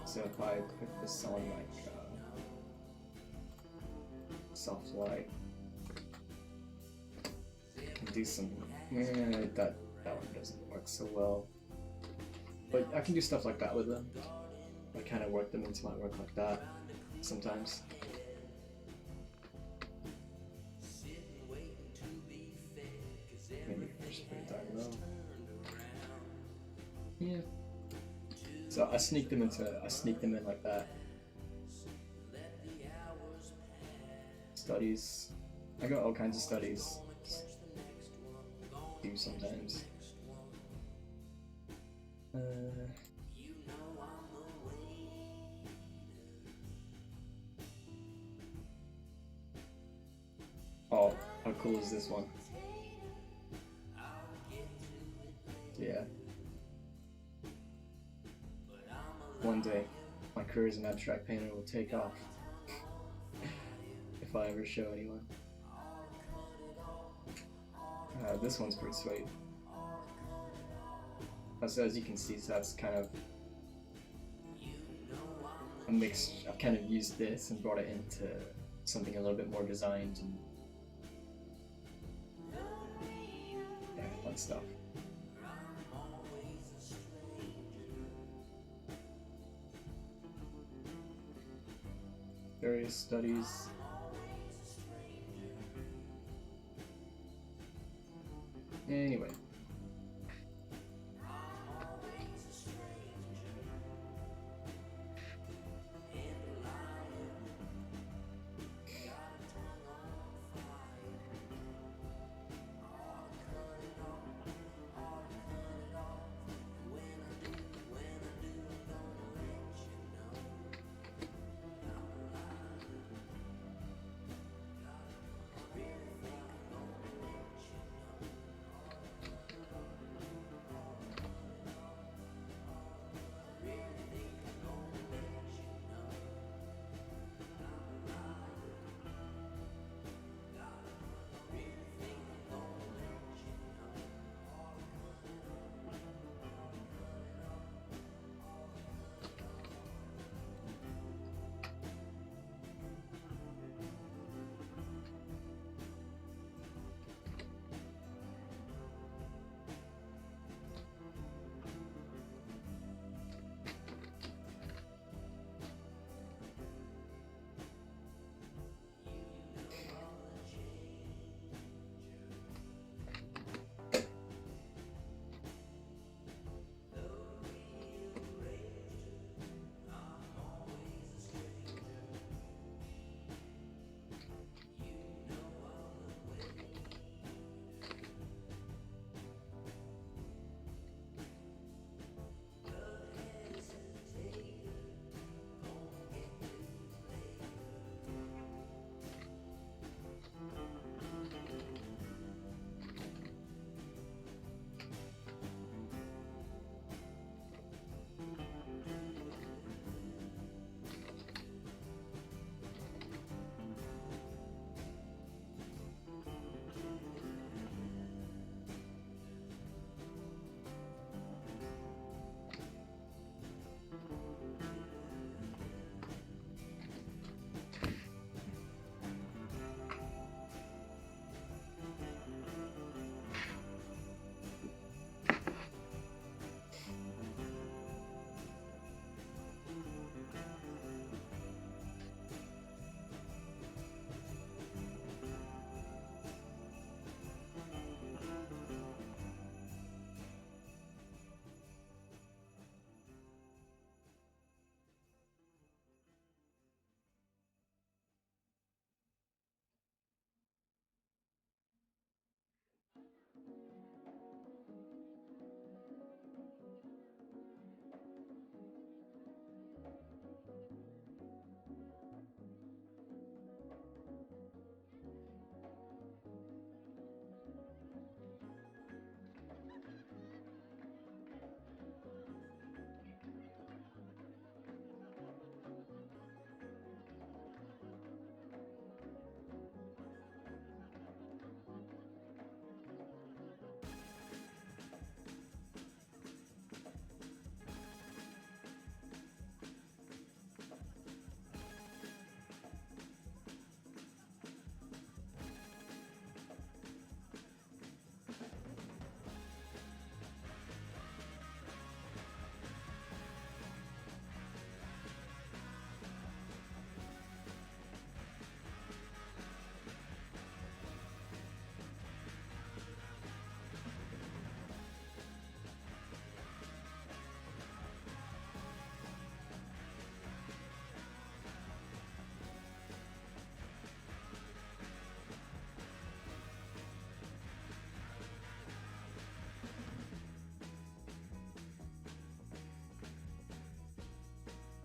Speaker 1: So if I put this on like soft light, and do some that one doesn't work so well, but I can do stuff like that with them. I kind of work them into my work like that sometimes. Maybe just put it down low. Yeah. So I sneak them in like that. Studies. I got all kinds of studies. Do sometimes. Oh, how cool is this one? Yeah. One day, my career as an abstract painter will take off. If I ever show anyone. This one's pretty sweet. So as you can see, so that's kind of a mix. I've kind of used this and brought it into something a little bit more designed and yeah, fun stuff. various studies. Anyway.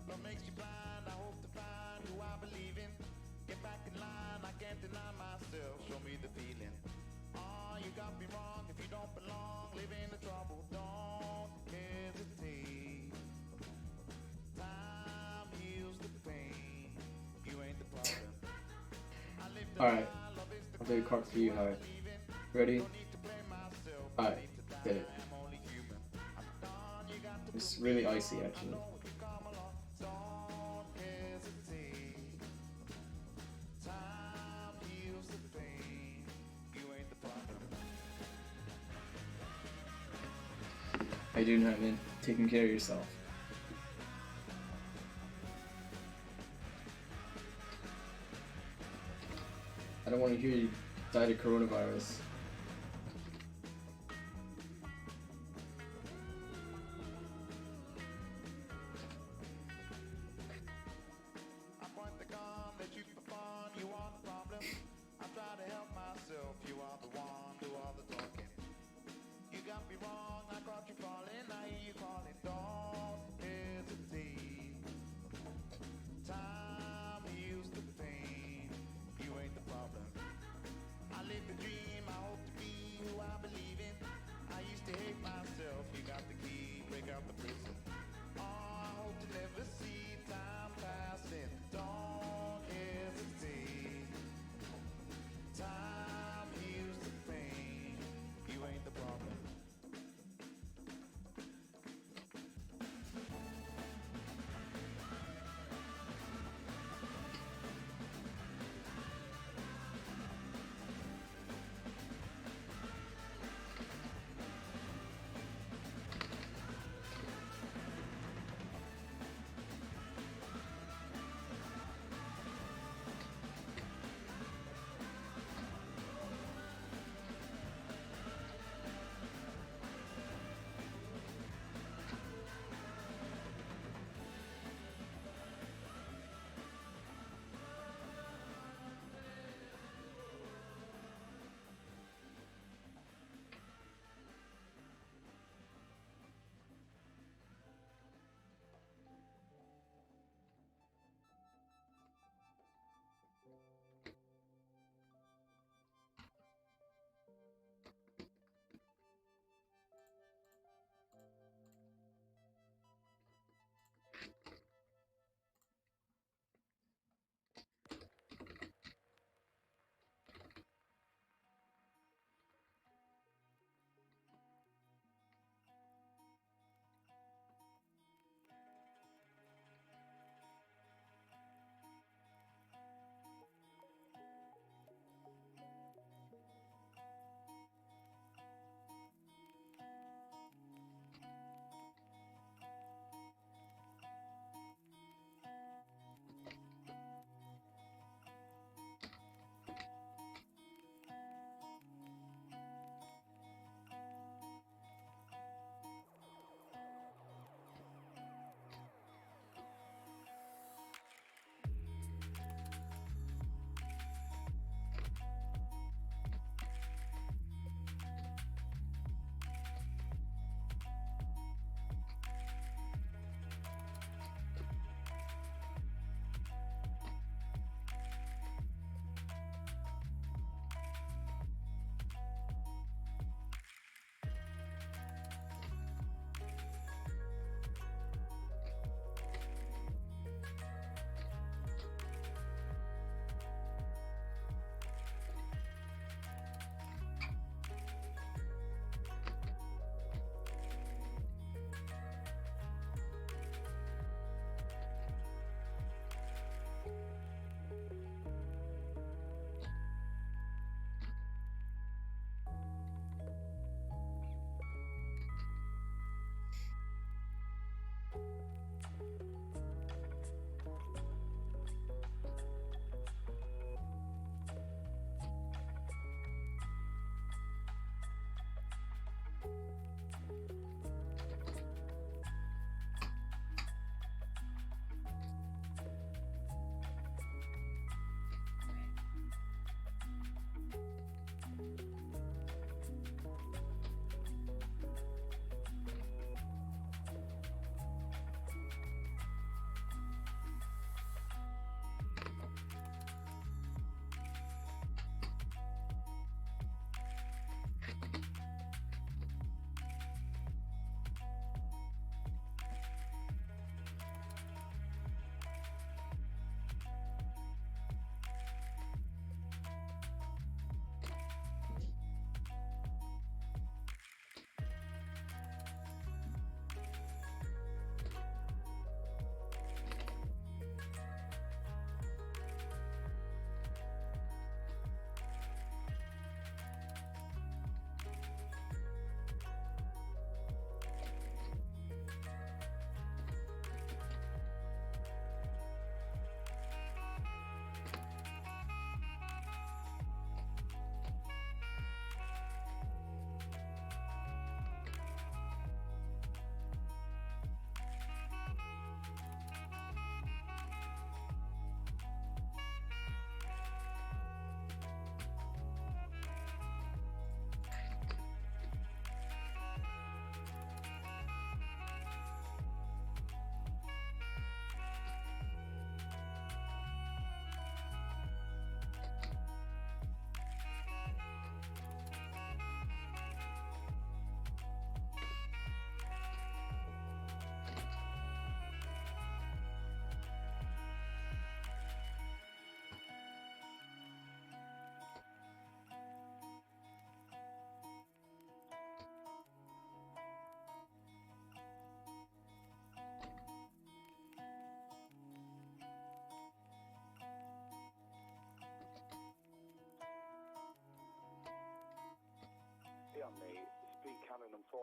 Speaker 2: What makes you blind? I hope to find who I believe in. Get back in line, I can't deny myself. Show me the feeling. Oh, you got me wrong. If you don't belong, live in the trouble. Don't hesitate. Time heals the pain. You ain't the problem.
Speaker 1: Alright, I'll do a card for you, Howard. Ready? Alright, did it. It's really icy, actually. How you doing, Hyman? Taking care of yourself. I don't want to hear you died of coronavirus.
Speaker 11: I point the gun, they shoot for fun, you are the problem. I try to help myself, you are the one, do all the talking. You got me wrong, I caught you falling, I hear you calling, don't hesitate. Time heals the pain, you ain't the problem. I live the dream, I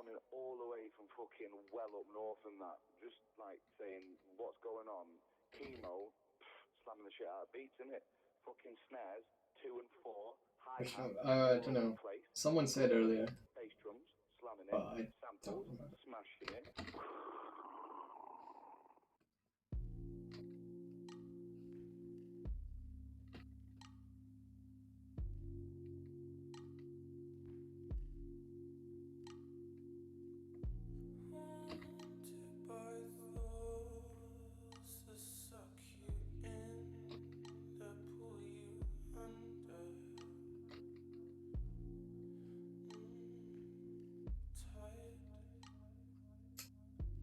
Speaker 12: phoning all the way from fucking well up north and that, just like saying what's going on. Chemo, slamming the shit out of beats, innit? Fucking snares, 2 and 4, hi-hat,
Speaker 1: I don't know. Someone said earlier,
Speaker 12: bass drums, slamming
Speaker 1: but
Speaker 12: it,
Speaker 1: I don't
Speaker 12: samples,
Speaker 1: remember.
Speaker 12: smashing it.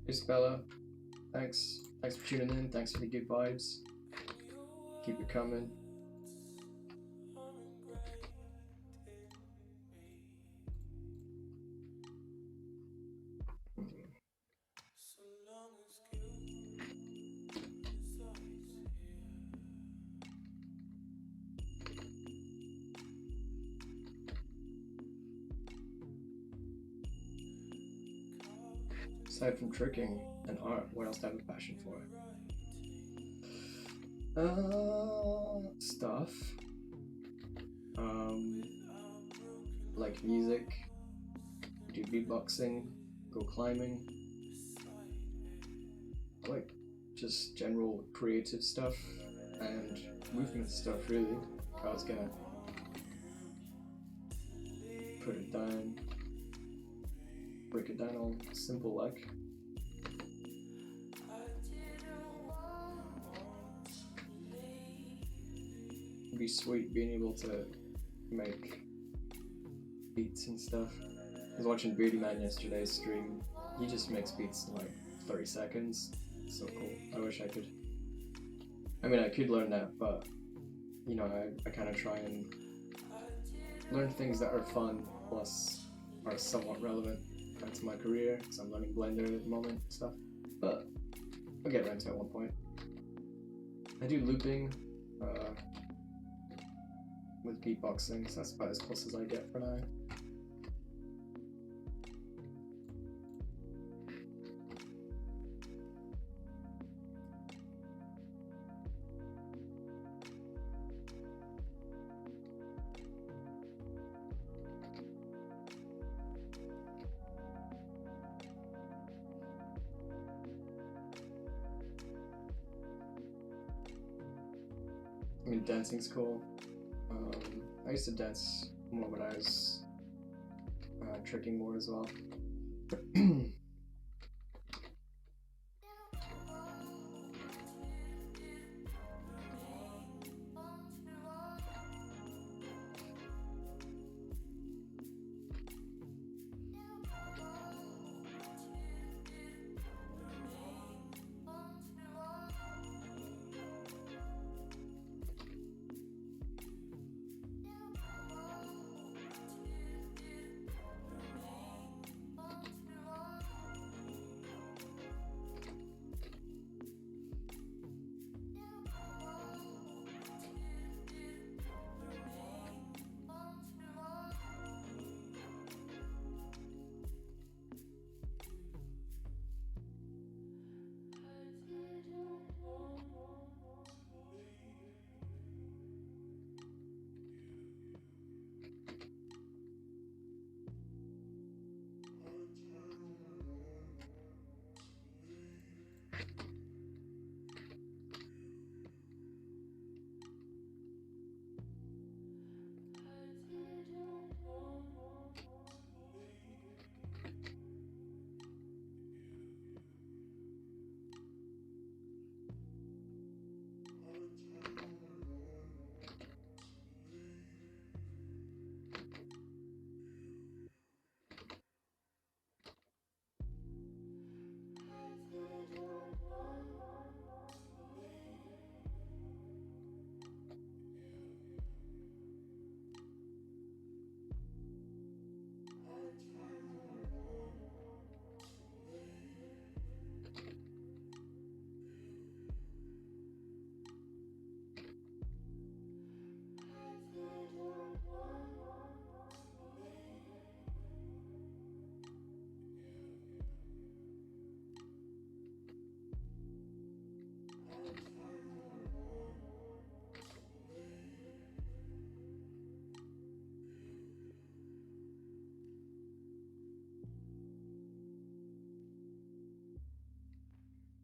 Speaker 1: Isabella, thanks for tuning in. Thanks for the good vibes. Keep it coming. Aside from tricking and art, what else do I have a passion for? Stuff. Like music, do beatboxing, go climbing. I like just general creative stuff and movement stuff, really. If I was gonna put it down, break it down all simple like. It'd be sweet being able to make beats and stuff. I was watching Beardy Man yesterday's stream. He just makes beats in like 30 seconds. It's so cool. I wish I could. I mean, I could learn that, but you know, I kind of try and learn things that are fun plus are somewhat relevant to my career, because I'm learning Blender at the moment and stuff. But I'll get around to it at one point. I do looping with beatboxing, so that's about as close as I get for now. I mean, dancing's cool. I used to dance more when I was tricking more as well.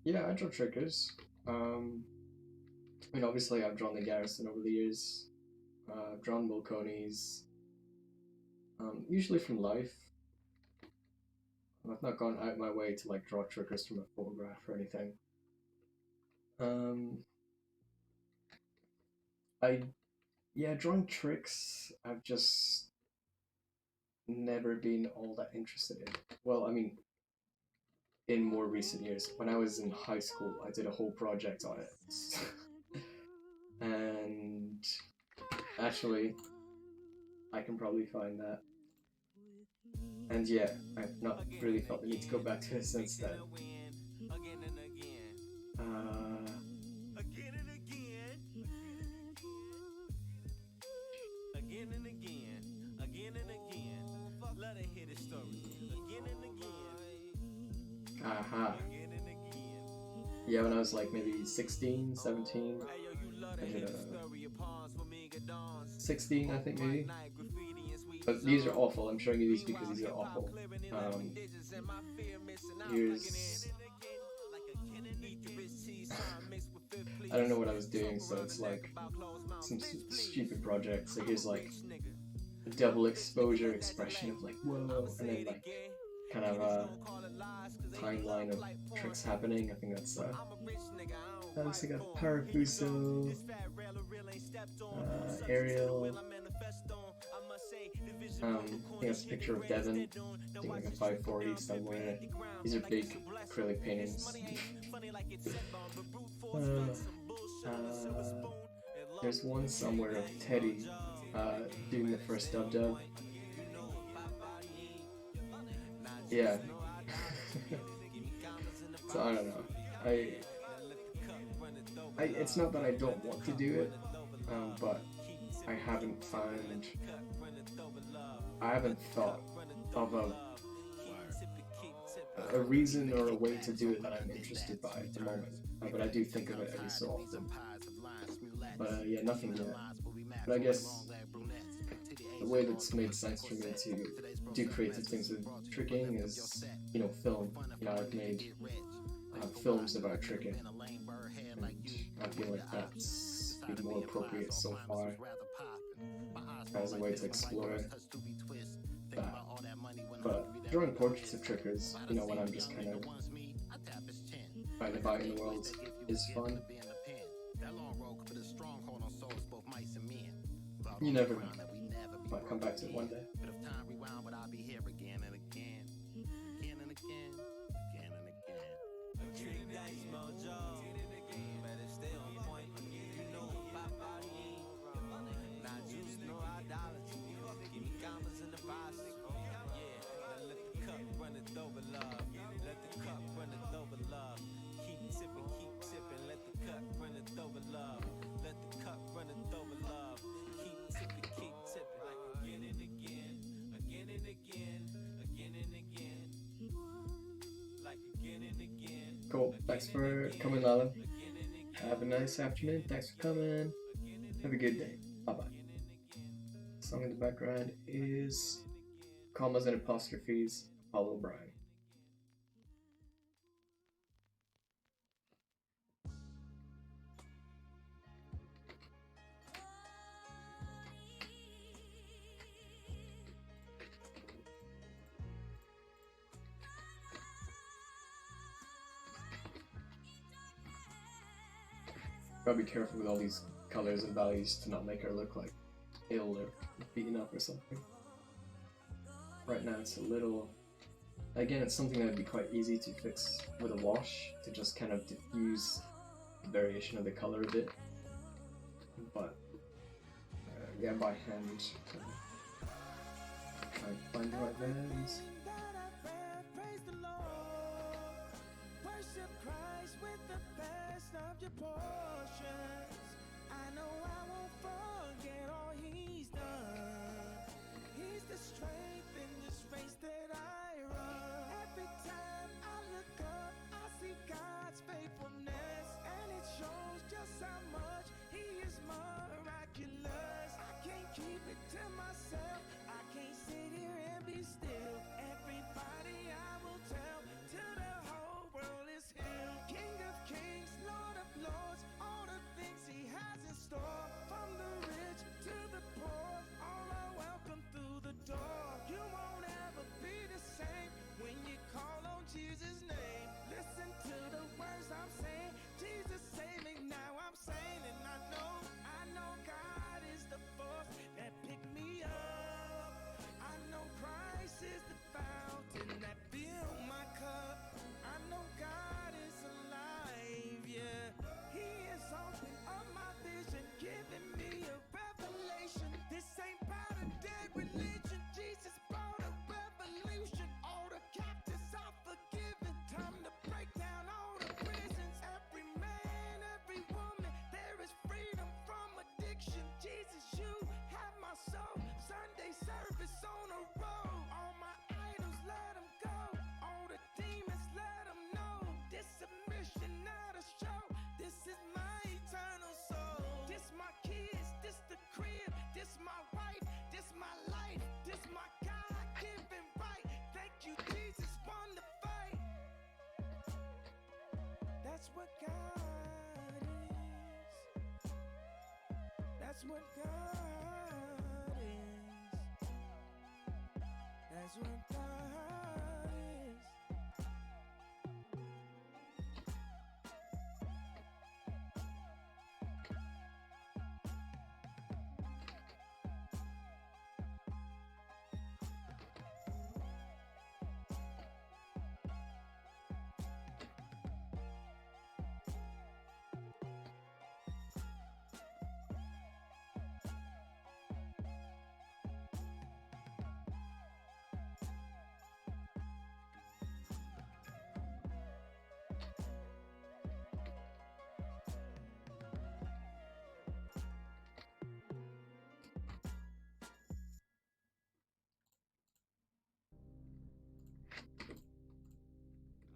Speaker 1: yeah, I draw triggers. I mean, obviously, I've drawn the Garrison over the years. I've drawn Milconis, usually from life. I've not gone out my way to like draw triggers from a photograph or anything. Drawing tricks, I've just never been all that interested in. Well, I mean, in more recent years. When I was in high school, I did a whole project on it. And actually, I can probably find that. And yeah, I've not really felt the need to go back to it since then. Yeah, when I was like maybe 16, 17, I did 16, I think maybe. But these are awful. I'm showing you these because these are awful. Here's... I don't know what I was doing, so it's like some stupid project. So here's like a double exposure expression of like whoa, and then like kind of a timeline of tricks happening. I think that's that looks like a Parafuso, Ariel. I think that's a picture of Devon doing like a 540 somewhere. These are big acrylic paintings. There's one somewhere of Teddy doing the first dub. Yeah. So I don't know. It's not that I don't want to do it, but I haven't thought of a reason or a way to do it that I'm interested by at the moment. But I do think of it every so often. But yeah, nothing yet. But I guess the way that's made sense for me to do creative things with tricking is, you know, film. You know, I've made films about tricking, and I feel like that's been more appropriate so far as a way to explore that. But drawing portraits of trickers, you know, when I'm just kind of out and about in the world, is fun. You never know. Might come back to it one day. Cool. Thanks for coming, Lala. Have a nice afternoon. Thanks for coming. Have a good day. Bye-bye. Song in the background is Commas and Apostrophes, Paul O'Brien. Gotta be careful with all these colors and values to not make her look like ill or beaten up or something. Right now it's a little... Again, it's something that would be quite easy to fix with a wash, to just kind of diffuse the variation of the color a bit. But, yeah, by hand, try and find the right values.
Speaker 2: I know I won't forget all he's done. He's the strength in this race that I run. Every time I look up, I see God's faithfulness, and it shows just how much he is miraculous. I can't keep it to myself, I can't sit here and be still. Everybody I will tell, till the whole world is healed. King
Speaker 5: That's what God is. That's what God is.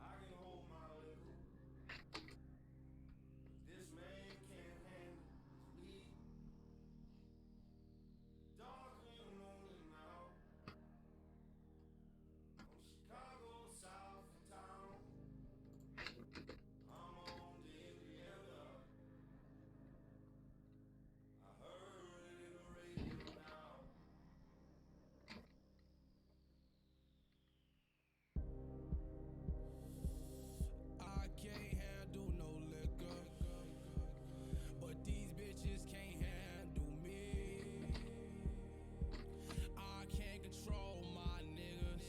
Speaker 13: I can hold my liquor. This man can't handle me. Dark in the morning now. From Chicago, south of town. I'm on the Indiana. I heard it in the radio now.
Speaker 5: I can't handle no liquor, but these bitches can't handle me. I can't control my niggas,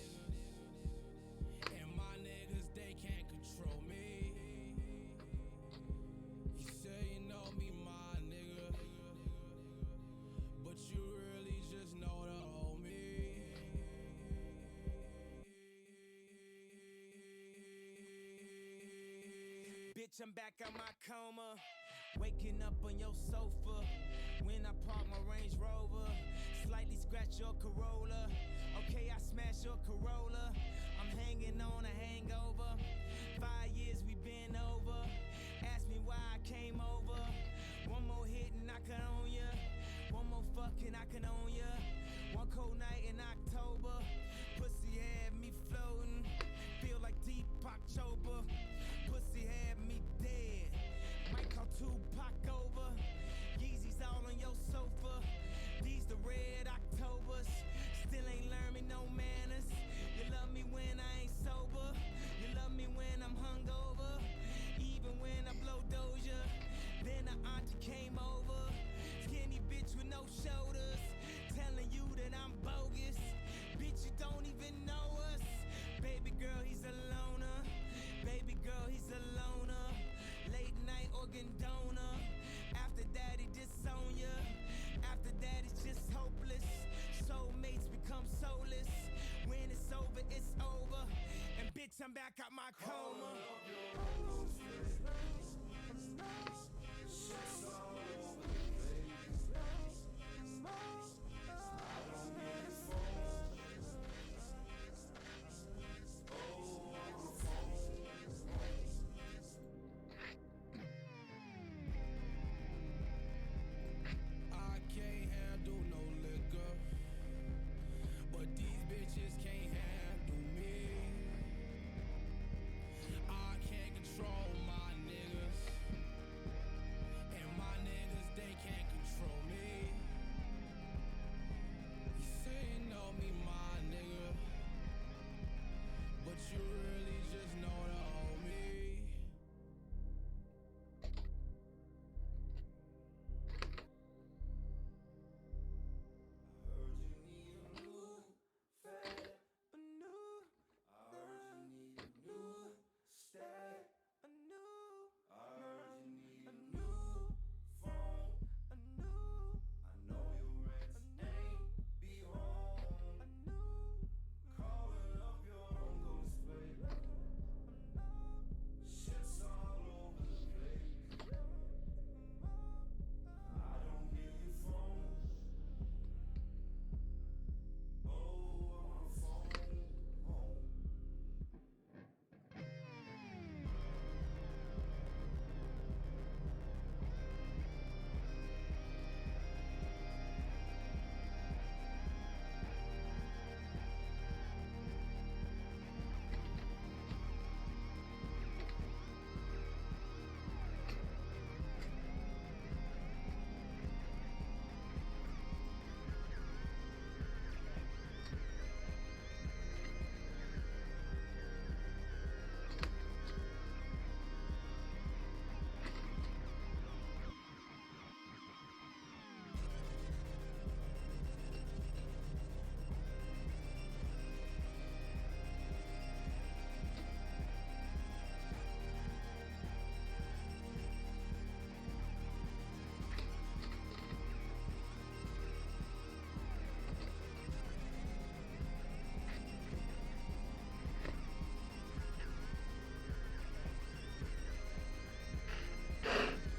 Speaker 5: and my niggas, they can't control me. You say you know me, my nigga, but you really just know the old me. Bitch, I'm back out my coma, waking up on your sofa. When I park my Range Rover, slightly scratch your Corolla. Okay, I smash your Corolla. I'm hanging on a hangover. 5 years we been over. Ask me why I came over. One more hit and I can own ya. One more fucking I can own ya. One cold night in October. Pussy had me floating. Feel like Deepak Chopra. Pussy had me dead. Might call Tupac over. Yeezys all on your sofa. These the red Octobers. Still ain't learned me no manners. You love me when I ain't sober. You love me when I'm hungover. Even when I blow Doja. Then the auntie came over. Skinny bitch with no shoulders. Telling you that I'm bogus. Bitch, you don't even know us. Baby girl, he's a loner. Baby girl, he's a loner. Late night organ donor. After that, he disown ya. After that, it's just hopeless. Soulmates become soulless. When it's over, it's over. And bitch, I'm back out my coma. I can't handle no liquor, but these bitches can't handle me. I can't control my niggas, and my niggas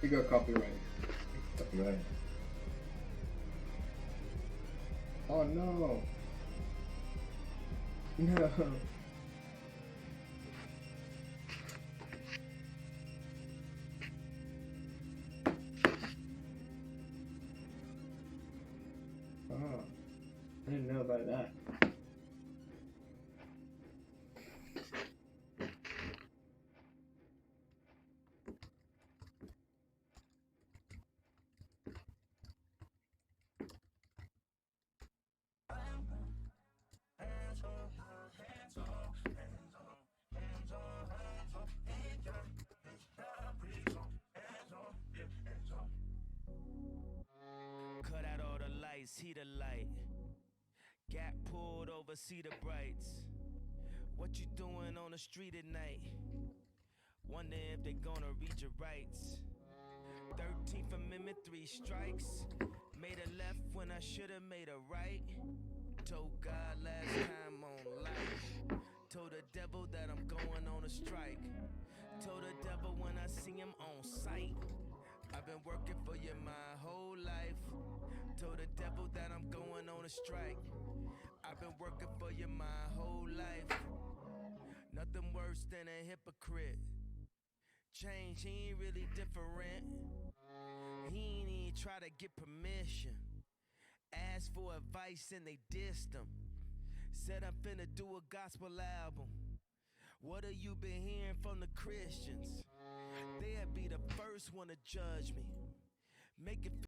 Speaker 1: You got copyright.
Speaker 14: Copyright.
Speaker 1: Oh no. No. Oh, I didn't know about that.
Speaker 5: Cut out all the lights, see the light. Gap pulled over, see the brights. What you doing on the street at night? Wonder if they gonna read your rights. 13th Amendment, 3 strikes. Made a left when I should've made a right. Told God last time on life. Told the devil that I'm going on a strike. Told the devil when I see him on sight. I've been working for you my whole life. Told the devil that I'm going on a strike. I've been working for you my whole life. Nothing worse than a hypocrite. Change, he ain't really different. He ain't even try to get permission. Asked for advice and they dissed him. Said I'm finna do a gospel album. What have you been hearing from the Christians? They'd be the first one to judge me. Make it